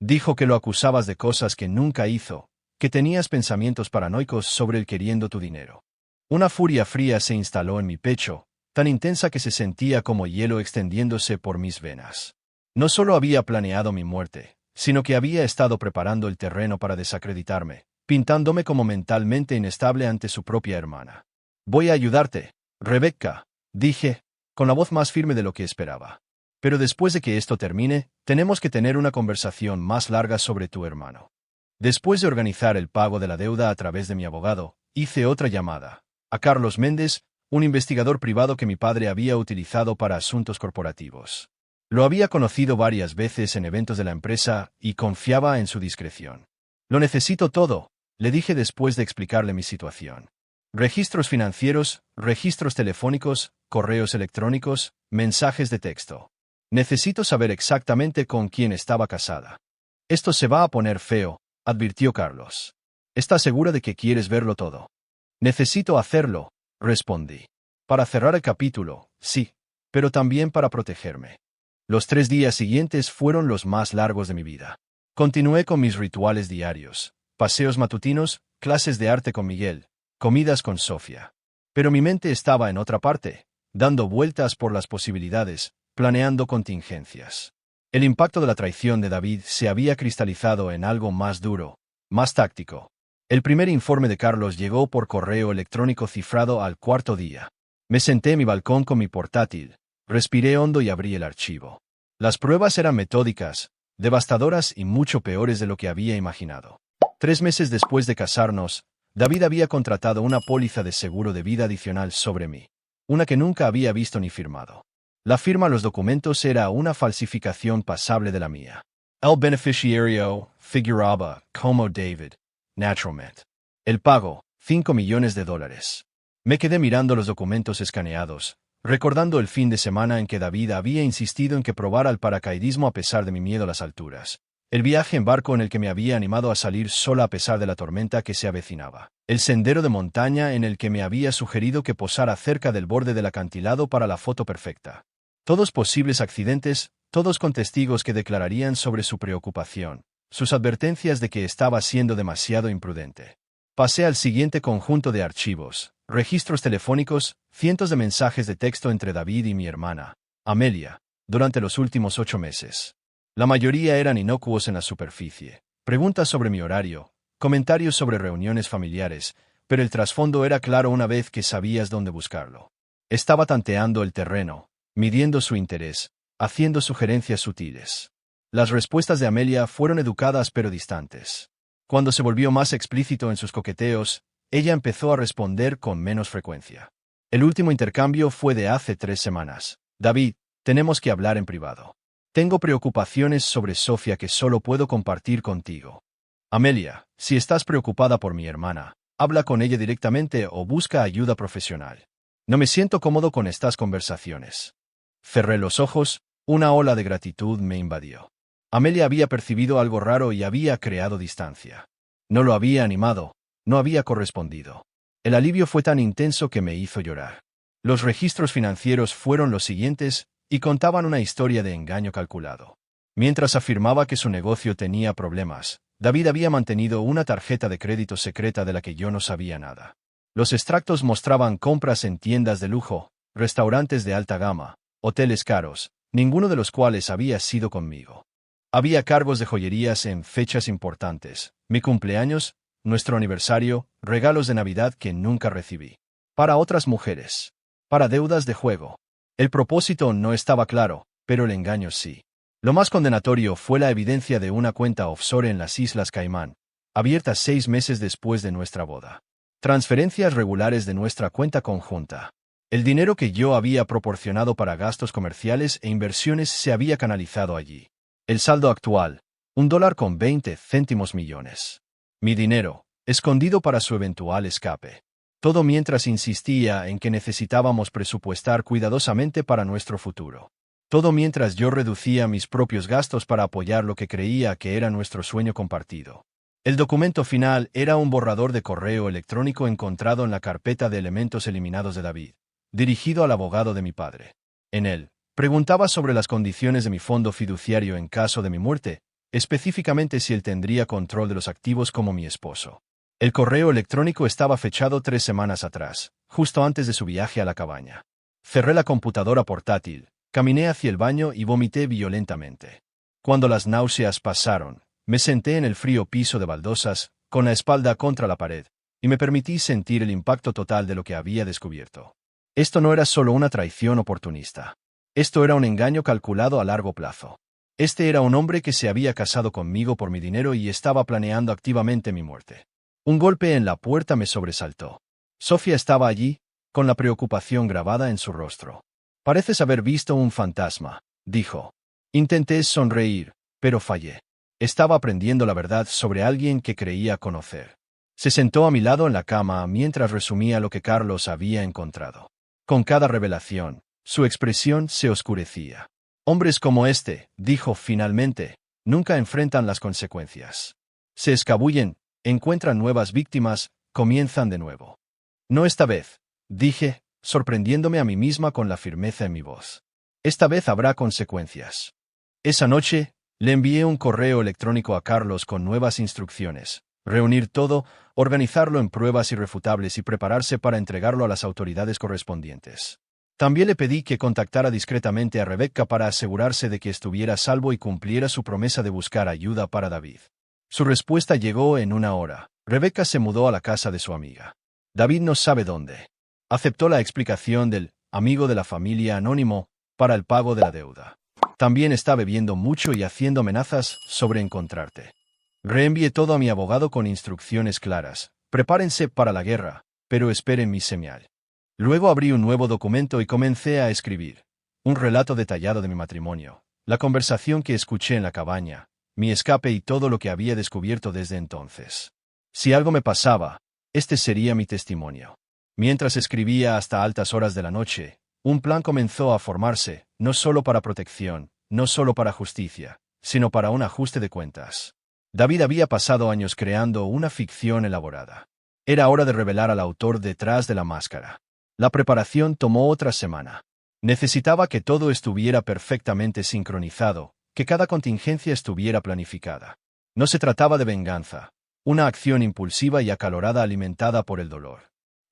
A: Dijo que lo acusabas de cosas que nunca hizo, que tenías pensamientos paranoicos sobre él queriendo tu dinero. Una furia fría se instaló en mi pecho, tan intensa que se sentía como hielo extendiéndose por mis venas. No solo había planeado mi muerte, sino que había estado preparando el terreno para desacreditarme, pintándome como mentalmente inestable ante su propia hermana. Voy a ayudarte, Rebecca, dije, con la voz más firme de lo que esperaba. Pero después de que esto termine, tenemos que tener una conversación más larga sobre tu hermano. Después de organizar el pago de la deuda a través de mi abogado, hice otra llamada a Carlos Méndez, un investigador privado que mi padre había utilizado para asuntos corporativos. Lo había conocido varias veces en eventos de la empresa y confiaba en su discreción. Lo necesito todo, le dije después de explicarle mi situación. Registros financieros, registros telefónicos, correos electrónicos, mensajes de texto. Necesito saber exactamente con quién estaba casada. Esto se va a poner feo, advirtió Carlos. ¿Estás segura de que quieres verlo todo? Necesito hacerlo, respondí. Para cerrar el capítulo, sí, pero también para protegerme. Los 3 días siguientes fueron los más largos de mi vida. Continué con mis rituales diarios, paseos matutinos, clases de arte con Miguel, comidas con Sofía. Pero mi mente estaba en otra parte, dando vueltas por las posibilidades, planeando contingencias. El impacto de la traición de David se había cristalizado en algo más duro, más táctico. El primer informe de Carlos llegó por correo electrónico cifrado al cuarto día. Me senté en mi balcón con mi portátil, respiré hondo y abrí el archivo. Las pruebas eran metódicas, devastadoras y mucho peores de lo que había imaginado. 3 meses después de casarnos, David había contratado una póliza de seguro de vida adicional sobre mí, una que nunca había visto ni firmado. La firma en los documentos era una falsificación pasable de la mía. El beneficiario figuraba como David, naturalmente. El pago, $5 millones. Me quedé mirando los documentos escaneados, recordando el fin de semana en que David había insistido en que probara el paracaidismo a pesar de mi miedo a las alturas. El viaje en barco en el que me había animado a salir sola a pesar de la tormenta que se avecinaba. El sendero de montaña en el que me había sugerido que posara cerca del borde del acantilado para la foto perfecta. Todos posibles accidentes, todos con testigos que declararían sobre su preocupación, sus advertencias de que estaba siendo demasiado imprudente. Pasé al siguiente conjunto de archivos, registros telefónicos, cientos de mensajes de texto entre David y mi hermana, Amelia, durante los últimos 8 meses. La mayoría eran inocuos en la superficie, preguntas sobre mi horario, comentarios sobre reuniones familiares, pero el trasfondo era claro una vez que sabías dónde buscarlo. Estaba tanteando el terreno, midiendo su interés, haciendo sugerencias sutiles. Las respuestas de Amelia fueron educadas pero distantes. Cuando se volvió más explícito en sus coqueteos, ella empezó a responder con menos frecuencia. El último intercambio fue de hace 3 semanas. David, tenemos que hablar en privado. Tengo preocupaciones sobre Sofía que solo puedo compartir contigo. Amelia, si estás preocupada por mi hermana, habla con ella directamente o busca ayuda profesional. No me siento cómodo con estas conversaciones. Cerré los ojos, una ola de gratitud me invadió. Amelia había percibido algo raro y había creado distancia. No lo había animado, no había correspondido. El alivio fue tan intenso que me hizo llorar. Los registros financieros fueron los siguientes y contaban una historia de engaño calculado. Mientras afirmaba que su negocio tenía problemas, David había mantenido una tarjeta de crédito secreta de la que yo no sabía nada. Los extractos mostraban compras en tiendas de lujo, restaurantes de alta gama, hoteles caros, ninguno de los cuales había sido conmigo. Había cargos de joyerías en fechas importantes, mi cumpleaños, nuestro aniversario, regalos de Navidad que nunca recibí. Para otras mujeres. Para deudas de juego. El propósito no estaba claro, pero el engaño sí. Lo más condenatorio fue la evidencia de una cuenta offshore en las Islas Caimán, abierta 6 meses después de nuestra boda. Transferencias regulares de nuestra cuenta conjunta. El dinero que yo había proporcionado para gastos comerciales e inversiones se había canalizado allí. El saldo actual, $1,20 millones. Mi dinero, escondido para su eventual escape. Todo mientras insistía en que necesitábamos presupuestar cuidadosamente para nuestro futuro. Todo mientras yo reducía mis propios gastos para apoyar lo que creía que era nuestro sueño compartido. El documento final era un borrador de correo electrónico encontrado en la carpeta de elementos eliminados de David, dirigido al abogado de mi padre. En él, preguntaba sobre las condiciones de mi fondo fiduciario en caso de mi muerte, específicamente si él tendría control de los activos como mi esposo. El correo electrónico estaba fechado 3 semanas atrás, justo antes de su viaje a la cabaña. Cerré la computadora portátil, caminé hacia el baño y vomité violentamente. Cuando las náuseas pasaron, me senté en el frío piso de baldosas, con la espalda contra la pared, y me permití sentir el impacto total de lo que había descubierto. Esto no era solo una traición oportunista. Esto era un engaño calculado a largo plazo. Este era un hombre que se había casado conmigo por mi dinero y estaba planeando activamente mi muerte. Un golpe en la puerta me sobresaltó. Sofía estaba allí, con la preocupación grabada en su rostro. «Pareces haber visto un fantasma», dijo. Intenté sonreír, pero fallé. Estaba aprendiendo la verdad sobre alguien que creía conocer. Se sentó a mi lado en la cama mientras resumía lo que Carlos había encontrado. Con cada revelación, su expresión se oscurecía. «Hombres como este», dijo finalmente, «nunca enfrentan las consecuencias. Se escabullen, encuentran nuevas víctimas, comienzan de nuevo». «No esta vez», dije, sorprendiéndome a mí misma con la firmeza en mi voz. «Esta vez habrá consecuencias». Esa noche, le envié un correo electrónico a Carlos con nuevas instrucciones: reunir todo, organizarlo en pruebas irrefutables y prepararse para entregarlo a las autoridades correspondientes. También le pedí que contactara discretamente a Rebecca para asegurarse de que estuviera a salvo y cumpliera su promesa de buscar ayuda para David. Su respuesta llegó en una hora. Rebecca se mudó a la casa de su amiga. David no sabe dónde. Aceptó la explicación del amigo de la familia anónimo para el pago de la deuda. También está bebiendo mucho y haciendo amenazas sobre encontrarte. Reenvié todo a mi abogado con instrucciones claras. Prepárense para la guerra, pero esperen mi señal. Luego abrí un nuevo documento y comencé a escribir. Un relato detallado de mi matrimonio, la conversación que escuché en la cabaña, mi escape y todo lo que había descubierto desde entonces. Si algo me pasaba, este sería mi testimonio. Mientras escribía hasta altas horas de la noche, un plan comenzó a formarse, no solo para protección, no solo para justicia, sino para un ajuste de cuentas. David había pasado años creando una ficción elaborada. Era hora de revelar al autor detrás de la máscara. La preparación tomó otra semana. Necesitaba que todo estuviera perfectamente sincronizado, que cada contingencia estuviera planificada. No se trataba de venganza, una acción impulsiva y acalorada alimentada por el dolor.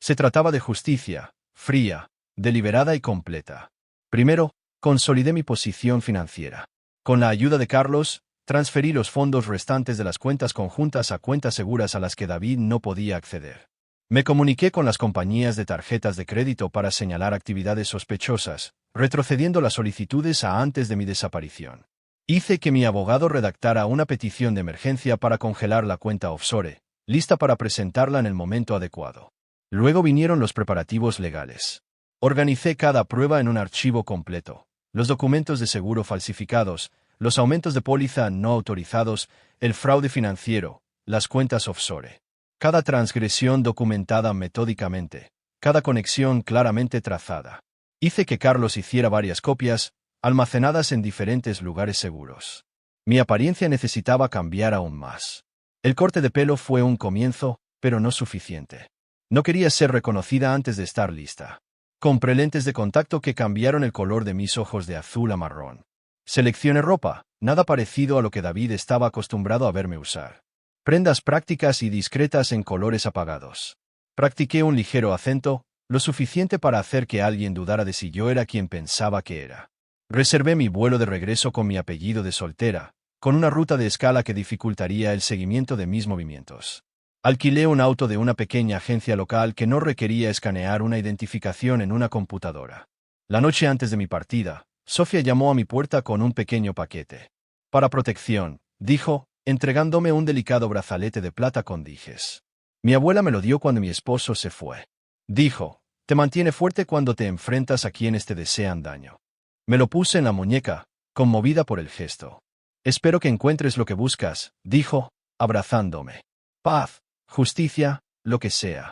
A: Se trataba de justicia, fría, deliberada y completa. Primero, consolidé mi posición financiera. Con la ayuda de Carlos, transferí los fondos restantes de las cuentas conjuntas a cuentas seguras a las que David no podía acceder. Me comuniqué con las compañías de tarjetas de crédito para señalar actividades sospechosas, retrocediendo las solicitudes a antes de mi desaparición. Hice que mi abogado redactara una petición de emergencia para congelar la cuenta offshore, lista para presentarla en el momento adecuado. Luego vinieron los preparativos legales. Organicé cada prueba en un archivo completo: los documentos de seguro falsificados, los aumentos de póliza no autorizados, el fraude financiero, las cuentas offshore. Cada transgresión documentada metódicamente, cada conexión claramente trazada. Hice que Carlos hiciera varias copias, almacenadas en diferentes lugares seguros. Mi apariencia necesitaba cambiar aún más. El corte de pelo fue un comienzo, pero no suficiente. No quería ser reconocida antes de estar lista. Compré lentes de contacto que cambiaron el color de mis ojos de azul a marrón. Seleccioné ropa, nada parecido a lo que David estaba acostumbrado a verme usar. Prendas prácticas y discretas en colores apagados. Practiqué un ligero acento, lo suficiente para hacer que alguien dudara de si yo era quien pensaba que era. Reservé mi vuelo de regreso con mi apellido de soltera, con una ruta de escala que dificultaría el seguimiento de mis movimientos. Alquilé un auto de una pequeña agencia local que no requería escanear una identificación en una computadora. La noche antes de mi partida, Sofía llamó a mi puerta con un pequeño paquete. Para protección, dijo, entregándome un delicado brazalete de plata con dijes. Mi abuela me lo dio cuando mi esposo se fue. Dijo, te mantiene fuerte cuando te enfrentas a quienes te desean daño. Me lo puse en la muñeca, conmovida por el gesto. Espero que encuentres lo que buscas, dijo, abrazándome. Paz, justicia, lo que sea.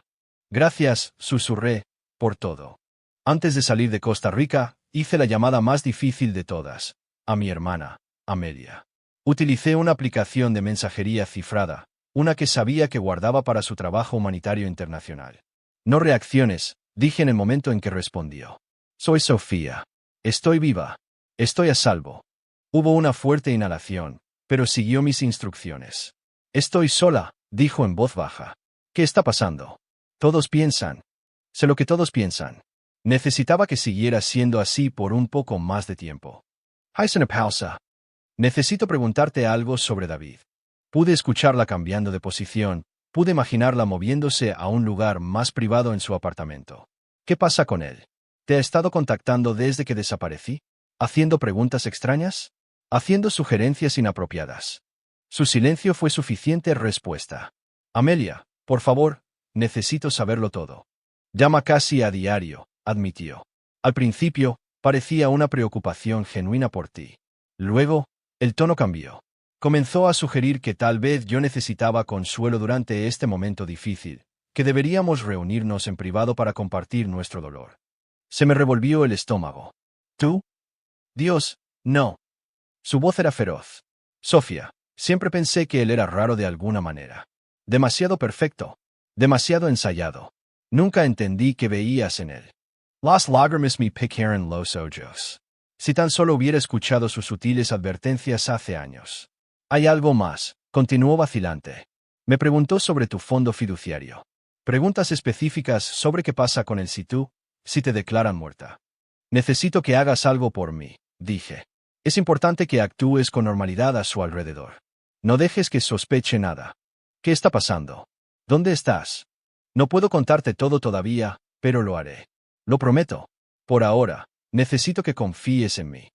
A: Gracias, susurré, por todo. Antes de salir de Costa Rica, hice la llamada más difícil de todas, a mi hermana, Amelia. Utilicé una aplicación de mensajería cifrada, una que sabía que guardaba para su trabajo humanitario internacional. No reacciones, dije en el momento en que respondió. Soy Sofía. Estoy viva. Estoy a salvo. Hubo una fuerte inhalación, pero siguió mis instrucciones. Estoy sola, dijo en voz baja. ¿Qué está pasando? Todos piensan. Sé lo que todos piensan. Necesitaba que siguiera siendo así por un poco más de tiempo. Hice una pausa. Necesito preguntarte algo sobre David. Pude escucharla cambiando de posición, pude imaginarla moviéndose a un lugar más privado en su apartamento. ¿Qué pasa con él? ¿Te ha estado contactando desde que desaparecí? ¿Haciendo preguntas extrañas? ¿Haciendo sugerencias inapropiadas? Su silencio fue suficiente respuesta. Amelia, por favor, necesito saberlo todo. Llama casi a diario, admitió. Al principio, parecía una preocupación genuina por ti. Luego, el tono cambió. Comenzó a sugerir que tal vez yo necesitaba consuelo durante este momento difícil, que deberíamos reunirnos en privado para compartir nuestro dolor. Se me revolvió el estómago. ¿Tú? Dios, no. Su voz era feroz. Sofía, siempre pensé que él era raro de alguna manera. Demasiado perfecto. Demasiado ensayado. Nunca entendí qué veías en él. Las lágrimas me picaron los ojos. Si tan solo hubiera escuchado sus sutiles advertencias hace años. Hay algo más, continuó vacilante. Me preguntó sobre tu fondo fiduciario. Preguntas específicas sobre qué pasa con él si te declaran muerta. Necesito que hagas algo por mí, dije. Es importante que actúes con normalidad a su alrededor. No dejes que sospeche nada. ¿Qué está pasando? ¿Dónde estás? No puedo contarte todo todavía, pero lo haré. Lo prometo. Por ahora, necesito que confíes en mí.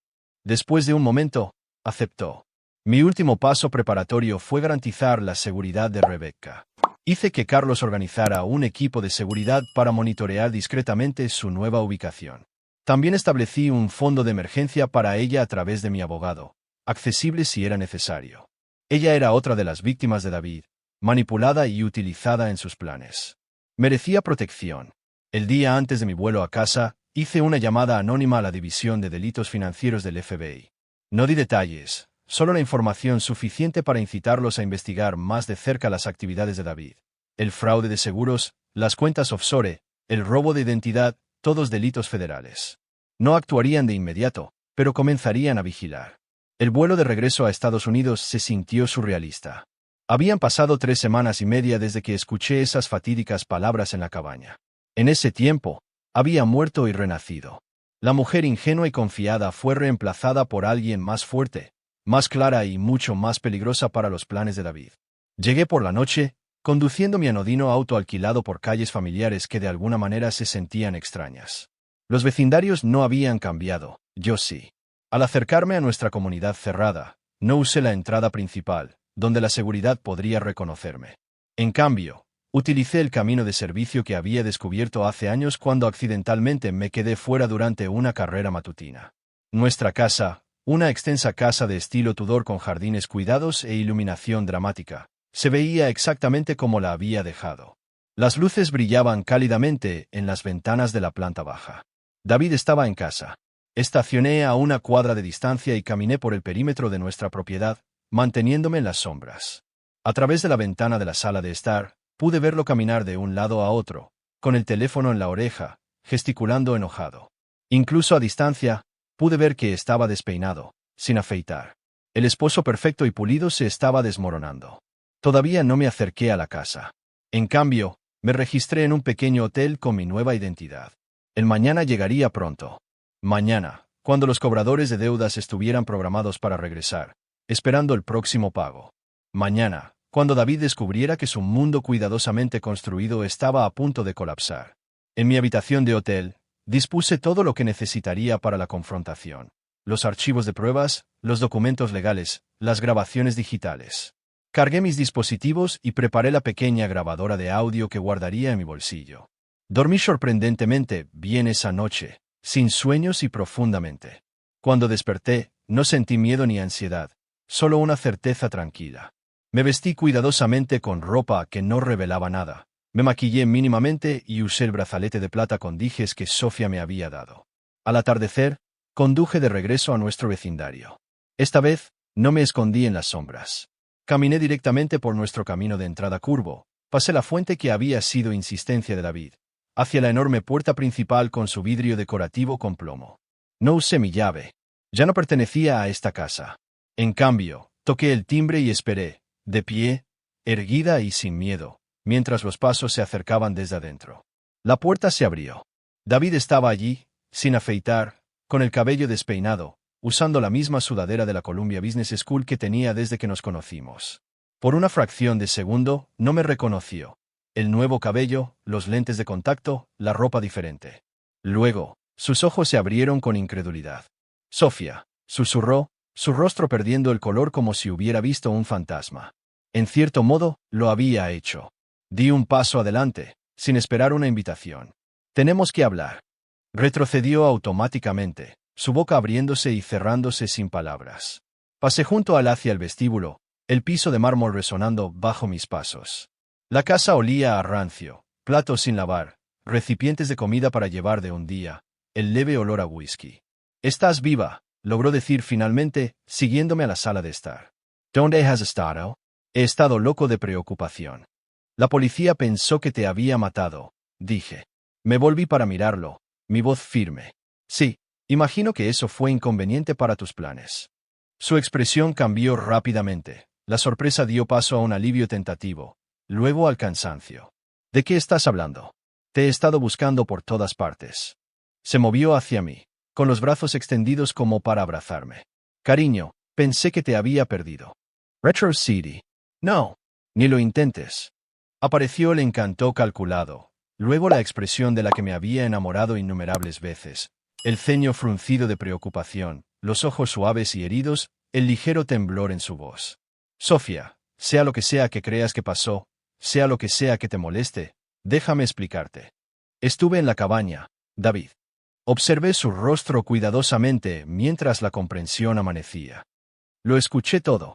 A: Después de un momento, aceptó. Mi último paso preparatorio fue garantizar la seguridad de Rebecca. Hice que Carlos organizara un equipo de seguridad para monitorear discretamente su nueva ubicación. También establecí un fondo de emergencia para ella a través de mi abogado, accesible si era necesario. Ella era otra de las víctimas de David, manipulada y utilizada en sus planes. Merecía protección. El día antes de mi vuelo a casa, hice una llamada anónima a la División de Delitos Financieros del FBI. No di detalles, solo la información suficiente para incitarlos a investigar más de cerca las actividades de David. El fraude de seguros, las cuentas offshore, el robo de identidad, todos delitos federales. No actuarían de inmediato, pero comenzarían a vigilar. El vuelo de regreso a Estados Unidos se sintió surrealista. Habían pasado 3 semanas y media desde que escuché esas fatídicas palabras en la cabaña. En ese tiempo, había muerto y renacido. La mujer ingenua y confiada fue reemplazada por alguien más fuerte, más clara y mucho más peligrosa para los planes de David. Llegué por la noche, conduciendo mi anodino auto alquilado por calles familiares que de alguna manera se sentían extrañas. Los vecindarios no habían cambiado, yo sí. Al acercarme a nuestra comunidad cerrada, no usé la entrada principal, donde la seguridad podría reconocerme. En cambio, utilicé el camino de servicio que había descubierto hace años cuando accidentalmente me quedé fuera durante una carrera matutina. Nuestra casa, una extensa casa de estilo Tudor con jardines cuidados e iluminación dramática, se veía exactamente como la había dejado. Las luces brillaban cálidamente en las ventanas de la planta baja. David estaba en casa. Estacioné a una cuadra de distancia y caminé por el perímetro de nuestra propiedad, manteniéndome en las sombras. A través de la ventana de la sala de estar, pude verlo caminar de un lado a otro, con el teléfono en la oreja, gesticulando enojado. Incluso a distancia, pude ver que estaba despeinado, sin afeitar. El esposo perfecto y pulido se estaba desmoronando. Todavía no me acerqué a la casa. En cambio, me registré en un pequeño hotel con mi nueva identidad. El mañana llegaría pronto. Mañana, cuando los cobradores de deudas estuvieran programados para regresar, esperando el próximo pago. Mañana, cuando David descubriera que su mundo cuidadosamente construido estaba a punto de colapsar. En mi habitación de hotel, dispuse todo lo que necesitaría para la confrontación. Los archivos de pruebas, los documentos legales, las grabaciones digitales. Cargué mis dispositivos y preparé la pequeña grabadora de audio que guardaría en mi bolsillo. Dormí sorprendentemente bien esa noche, sin sueños y profundamente. Cuando desperté, no sentí miedo ni ansiedad, solo una certeza tranquila. Me vestí cuidadosamente con ropa que no revelaba nada. Me maquillé mínimamente y usé el brazalete de plata con dijes que Sofía me había dado. Al atardecer, conduje de regreso a nuestro vecindario. Esta vez, no me escondí en las sombras. Caminé directamente por nuestro camino de entrada curvo, pasé la fuente que había sido insistencia de David, hacia la enorme puerta principal con su vidrio decorativo con plomo. No usé mi llave. Ya no pertenecía a esta casa. En cambio, toqué el timbre y esperé, de pie, erguida y sin miedo, mientras los pasos se acercaban desde adentro. La puerta se abrió. David estaba allí, sin afeitar, con el cabello despeinado, usando la misma sudadera de la Columbia Business School que tenía desde que nos conocimos. Por una fracción de segundo, no me reconoció. El nuevo cabello, los lentes de contacto, la ropa diferente. Luego, sus ojos se abrieron con incredulidad. Sofía, susurró, su rostro perdiendo el color como si hubiera visto un fantasma. En cierto modo, lo había hecho. Di un paso adelante, sin esperar una invitación. Tenemos que hablar. Retrocedió automáticamente, su boca abriéndose y cerrándose sin palabras. Pasé junto a él hacia el vestíbulo, el piso de mármol resonando bajo mis pasos. La casa olía a rancio, platos sin lavar, recipientes de comida para llevar de un día, el leve olor a whisky. «Estás viva», logró decir finalmente, siguiéndome a la sala de estar. «¿Dónde has estado?» «He estado loco de preocupación». «La policía pensó que te había matado», dije. Me volví para mirarlo, mi voz firme. «Sí, imagino que eso fue inconveniente para tus planes». Su expresión cambió rápidamente. La sorpresa dio paso a un alivio tentativo, luego al cansancio. «¿De qué estás hablando? Te he estado buscando por todas partes». Se movió hacia mí. con los brazos extendidos como para abrazarme. Cariño, pensé que te había perdido. Retro City. No, ni lo intentes. Apareció el encanto calculado, luego la expresión de la que me había enamorado innumerables veces, el ceño fruncido de preocupación, los ojos suaves y heridos, el ligero temblor en su voz. Sofía, sea lo que sea que creas que pasó, sea lo que sea que te moleste, déjame explicarte. Estuve en la cabaña, David. Observé su rostro cuidadosamente mientras la comprensión amanecía. Lo escuché todo.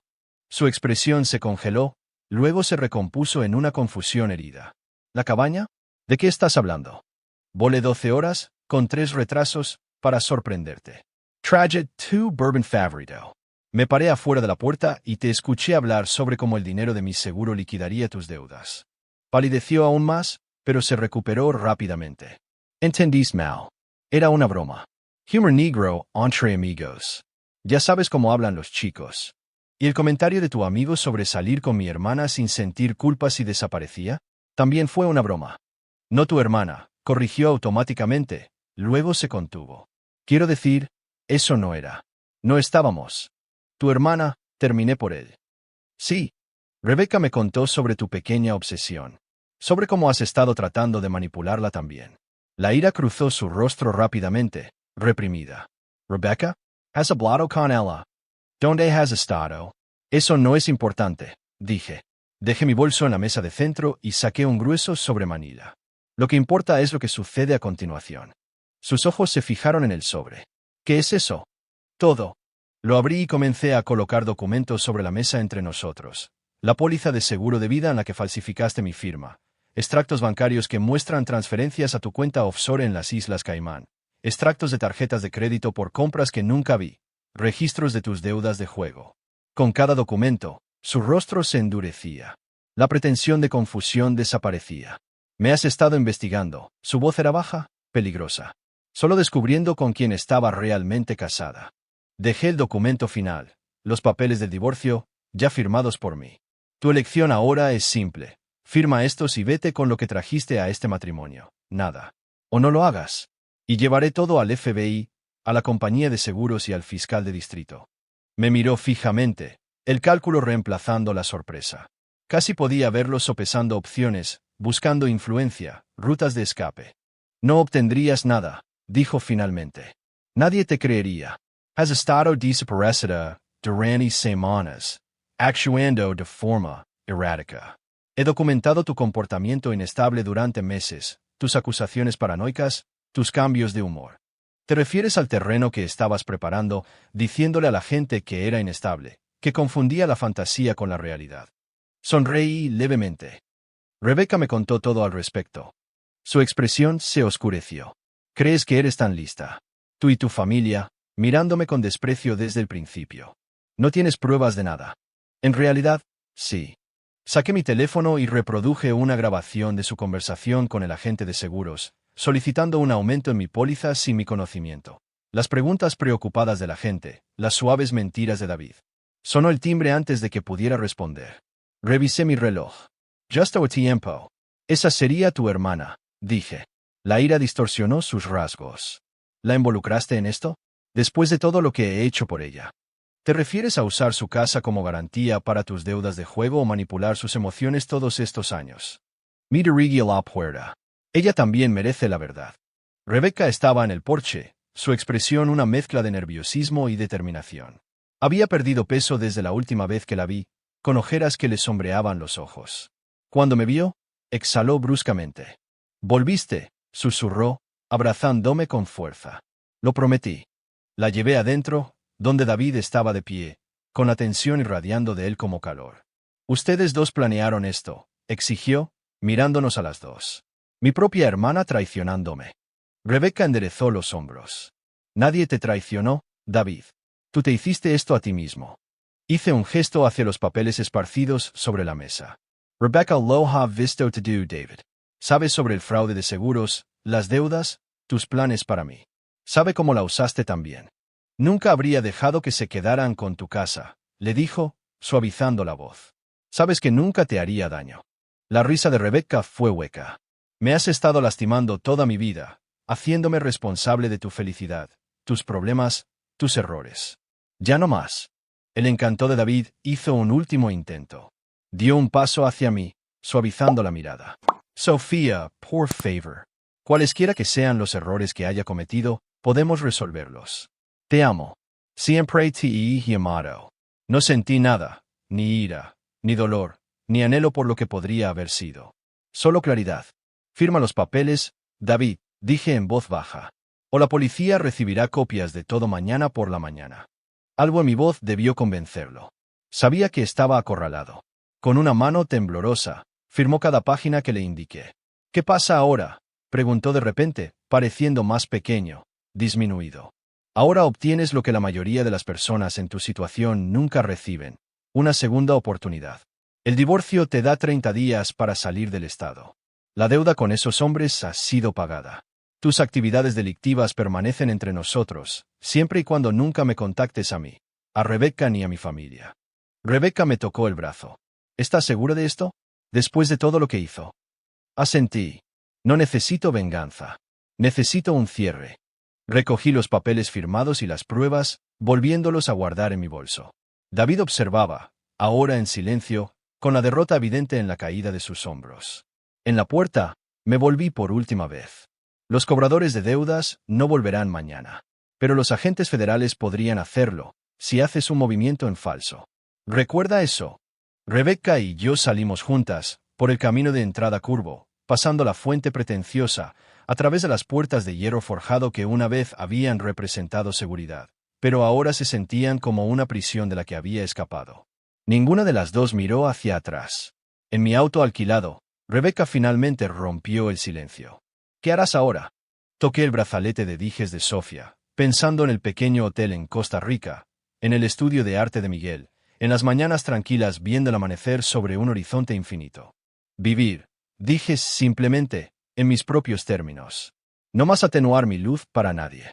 A: Su expresión se congeló, luego se recompuso en una confusión herida. ¿La cabaña? ¿De qué estás hablando? Volé 12 horas, con 3 retrasos, para sorprenderte. Trajet 2 Bourbon Favorito. Me paré afuera de la puerta y te escuché hablar sobre cómo el dinero de mi seguro liquidaría tus deudas. Palideció aún más, pero se recuperó rápidamente. Entendís mal. Era una broma. Humor negro entre amigos. Ya sabes cómo hablan los chicos. ¿Y el comentario de tu amigo sobre salir con mi hermana sin sentir culpa si desaparecía? También fue una broma. No tu hermana, corrigió automáticamente, luego se contuvo. Quiero decir, eso no era. No estábamos. Tu hermana, terminé por él. Sí. Rebeca me contó sobre tu pequeña obsesión. Sobre cómo has estado tratando de manipularla también. La ira cruzó su rostro rápidamente, reprimida. Rebecca, ¿has hablado con ella? ¿Dónde has estado? Eso no es importante, dije. Dejé mi bolso en la mesa de centro y saqué un grueso sobre manila. Lo que importa es lo que sucede a continuación. Sus ojos se fijaron en el sobre. ¿Qué es eso? Todo. Lo abrí y comencé a colocar documentos sobre la mesa entre nosotros. La póliza de seguro de vida en la que falsificaste mi firma. Extractos bancarios que muestran transferencias a tu cuenta offshore en las Islas Caimán. Extractos de tarjetas de crédito por compras que nunca vi. Registros de tus deudas de juego. Con cada documento, su rostro se endurecía. La pretensión de confusión desaparecía. Me has estado investigando. Su voz era baja, peligrosa. Solo descubriendo con quién estaba realmente casada. Dejé el documento final, los papeles del divorcio, ya firmados por mí. Tu elección ahora es simple. Firma estos y vete con lo que trajiste a este matrimonio. Nada. O no lo hagas. Y llevaré todo al FBI, a la compañía de seguros y al fiscal de distrito. Me miró fijamente, el cálculo reemplazando la sorpresa. Casi podía verlo sopesando opciones, buscando influencia, rutas de escape. No obtendrías nada, dijo finalmente. Nadie te creería. Has estado desaparecida durante semanas, actuando de forma errática. He documentado tu comportamiento inestable durante meses, tus acusaciones paranoicas, tus cambios de humor. Te refieres al terreno que estabas preparando, diciéndole a la gente que era inestable, que confundía la fantasía con la realidad. Sonreí levemente. Rebeca me contó todo al respecto. Su expresión se oscureció. ¿Crees que eres tan lista? Tú y tu familia, mirándome con desprecio desde el principio. No tienes pruebas de nada. En realidad, sí. Saqué mi teléfono y reproduje una grabación de su conversación con el agente de seguros, solicitando un aumento en mi póliza sin mi conocimiento. Las preguntas preocupadas de la gente, las suaves mentiras de David. Sonó el timbre antes de que pudiera responder. Revisé mi reloj. Justo a tiempo. Esa sería tu hermana, dije. La ira distorsionó sus rasgos. ¿La involucraste en esto? Después de todo lo que he hecho por ella. ¿Te refieres a usar su casa como garantía para tus deudas de juego o manipular sus emociones todos estos años? Mira la puerta. Ella también merece la verdad. Rebeca estaba en el porche, su expresión una mezcla de nerviosismo y determinación. Había perdido peso desde la última vez que la vi, con ojeras que le sombreaban los ojos. Cuando me vio, exhaló bruscamente. «Volviste», susurró, abrazándome con fuerza. Lo prometí. La llevé adentro, donde David estaba de pie, con la tensión irradiando de él como calor. «Ustedes dos planearon esto», exigió, mirándonos a las dos. Mi propia hermana traicionándome. Rebeca enderezó los hombros. «Nadie te traicionó, David. Tú te hiciste esto a ti mismo». Hice un gesto hacia los papeles esparcidos sobre la mesa. «Rebecca lo ha visto to do, David. Sabes sobre el fraude de seguros, las deudas, tus planes para mí. Sabe cómo la usaste también. Nunca habría dejado que se quedaran con tu casa», le dijo, suavizando la voz. «Sabes que nunca te haría daño». La risa de Rebeca fue hueca. «Me has estado lastimando toda mi vida, haciéndome responsable de tu felicidad. tus problemas, tus errores. Ya no más. El encanto de David hizo un último intento. Dio un paso hacia mí, suavizando la mirada. Sofía, por favor. Cualesquiera que sean los errores que haya cometido, podemos resolverlos. Te amo. Siempre te he amado. No sentí nada, ni ira, ni dolor, ni anhelo por lo que podría haber sido. Solo claridad. Firma los papeles, David, dije en voz baja. O la policía recibirá copias de todo mañana por la mañana. Algo en mi voz debió convencerlo. Sabía que estaba acorralado. Con una mano temblorosa, firmó cada página que le indiqué. ¿Qué pasa ahora?, preguntó de repente, pareciendo más pequeño, disminuido. Ahora obtienes lo que la mayoría de las personas en tu situación nunca reciben: una segunda oportunidad. El divorcio te da 30 días para salir del estado. La deuda con esos hombres ha sido pagada. Tus actividades delictivas permanecen entre nosotros, siempre y cuando nunca me contactes a mí, a Rebecca ni a mi familia. Rebecca me tocó el brazo. ¿Estás segura de esto? Después de todo lo que hizo. Asentí. No necesito venganza. Necesito un cierre. Recogí los papeles firmados y las pruebas, volviéndolos a guardar en mi bolso. David observaba, ahora en silencio, con la derrota evidente en la caída de sus hombros. En la puerta, me volví por última vez. Los cobradores de deudas no volverán mañana. Pero los agentes federales podrían hacerlo, si haces un movimiento en falso. ¿Recuerda eso? Rebecca y yo salimos juntas, por el camino de entrada curvo, pasando la fuente pretenciosa, a través de las puertas de hierro forjado que una vez habían representado seguridad, pero ahora se sentían como una prisión de la que había escapado. Ninguna de las dos miró hacia atrás. En mi auto alquilado, Rebecca finalmente rompió el silencio. ¿Qué harás ahora? Toqué el brazalete de dijes de Sofía, pensando en el pequeño hotel en Costa Rica, en el estudio de arte de Miguel, en las mañanas tranquilas viendo el amanecer sobre un horizonte infinito. Vivir, dije simplemente, en mis propios términos. No más atenuar mi luz para nadie.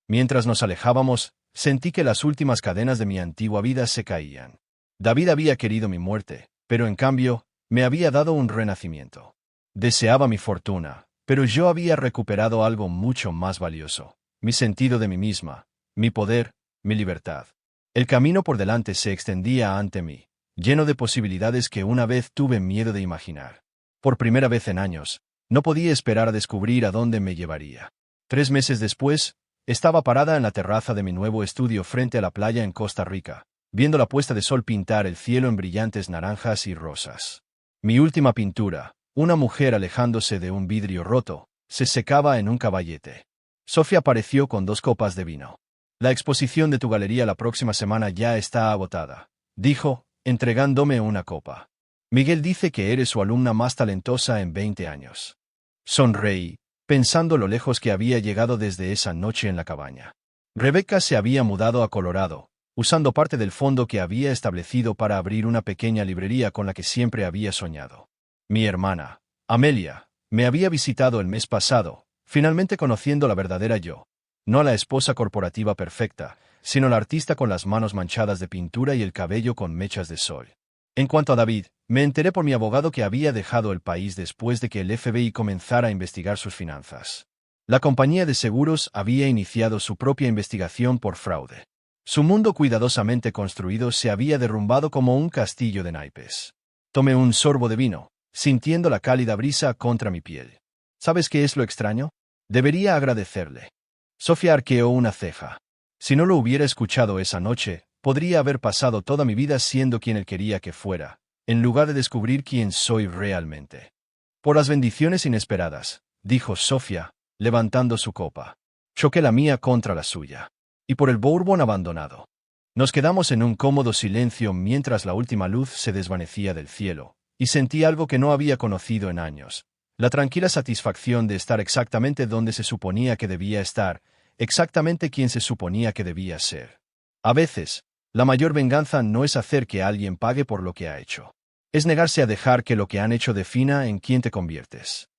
A: Mientras nos alejábamos, sentí que las últimas cadenas de mi antigua vida se caían. David había querido mi muerte, pero en cambio, me había dado un renacimiento. Deseaba mi fortuna, pero yo había recuperado algo mucho más valioso: mi sentido de mí misma, mi poder, mi libertad. El camino por delante se extendía ante mí, lleno de posibilidades que una vez tuve miedo de imaginar. Por primera vez en años, no podía esperar a descubrir a dónde me llevaría. 3 meses después, estaba parada en la terraza de mi nuevo estudio frente a la playa en Costa Rica, viendo la puesta de sol pintar el cielo en brillantes naranjas y rosas. Mi última pintura, una mujer alejándose de un vidrio roto, se secaba en un caballete. Sofía apareció con 2 copas de vino. La exposición de tu galería la próxima semana ya está agotada, dijo, entregándome una copa. Miguel dice que eres su alumna más talentosa en 20 años. Sonreí, pensando lo lejos que había llegado desde esa noche en la cabaña. Rebecca se había mudado a Colorado, usando parte del fondo que había establecido para abrir una pequeña librería con la que siempre había soñado. Mi hermana, Amelia, me había visitado el mes pasado, finalmente conociendo la verdadera yo. No la esposa corporativa perfecta, sino la artista con las manos manchadas de pintura y el cabello con mechas de sol. En cuanto a David, me enteré por mi abogado que había dejado el país después de que el FBI comenzara a investigar sus finanzas. La compañía de seguros había iniciado su propia investigación por fraude. Su mundo cuidadosamente construido se había derrumbado como un castillo de naipes. Tomé un sorbo de vino, sintiendo la cálida brisa contra mi piel. ¿Sabes qué es lo extraño? Debería agradecerle. Sofía arqueó una ceja. Si no lo hubiera escuchado esa noche, podría haber pasado toda mi vida siendo quien él quería que fuera, en lugar de descubrir quién soy realmente. Por las bendiciones inesperadas, dijo Sofía, levantando su copa. Choqué la mía contra la suya. Y por el bourbon abandonado. Nos quedamos en un cómodo silencio mientras la última luz se desvanecía del cielo, y sentí algo que no había conocido en años: la tranquila satisfacción de estar exactamente donde se suponía que debía estar, exactamente quien se suponía que debía ser. A veces, la mayor venganza no es hacer que alguien pague por lo que ha hecho. Es negarse a dejar que lo que han hecho defina en quién te conviertes.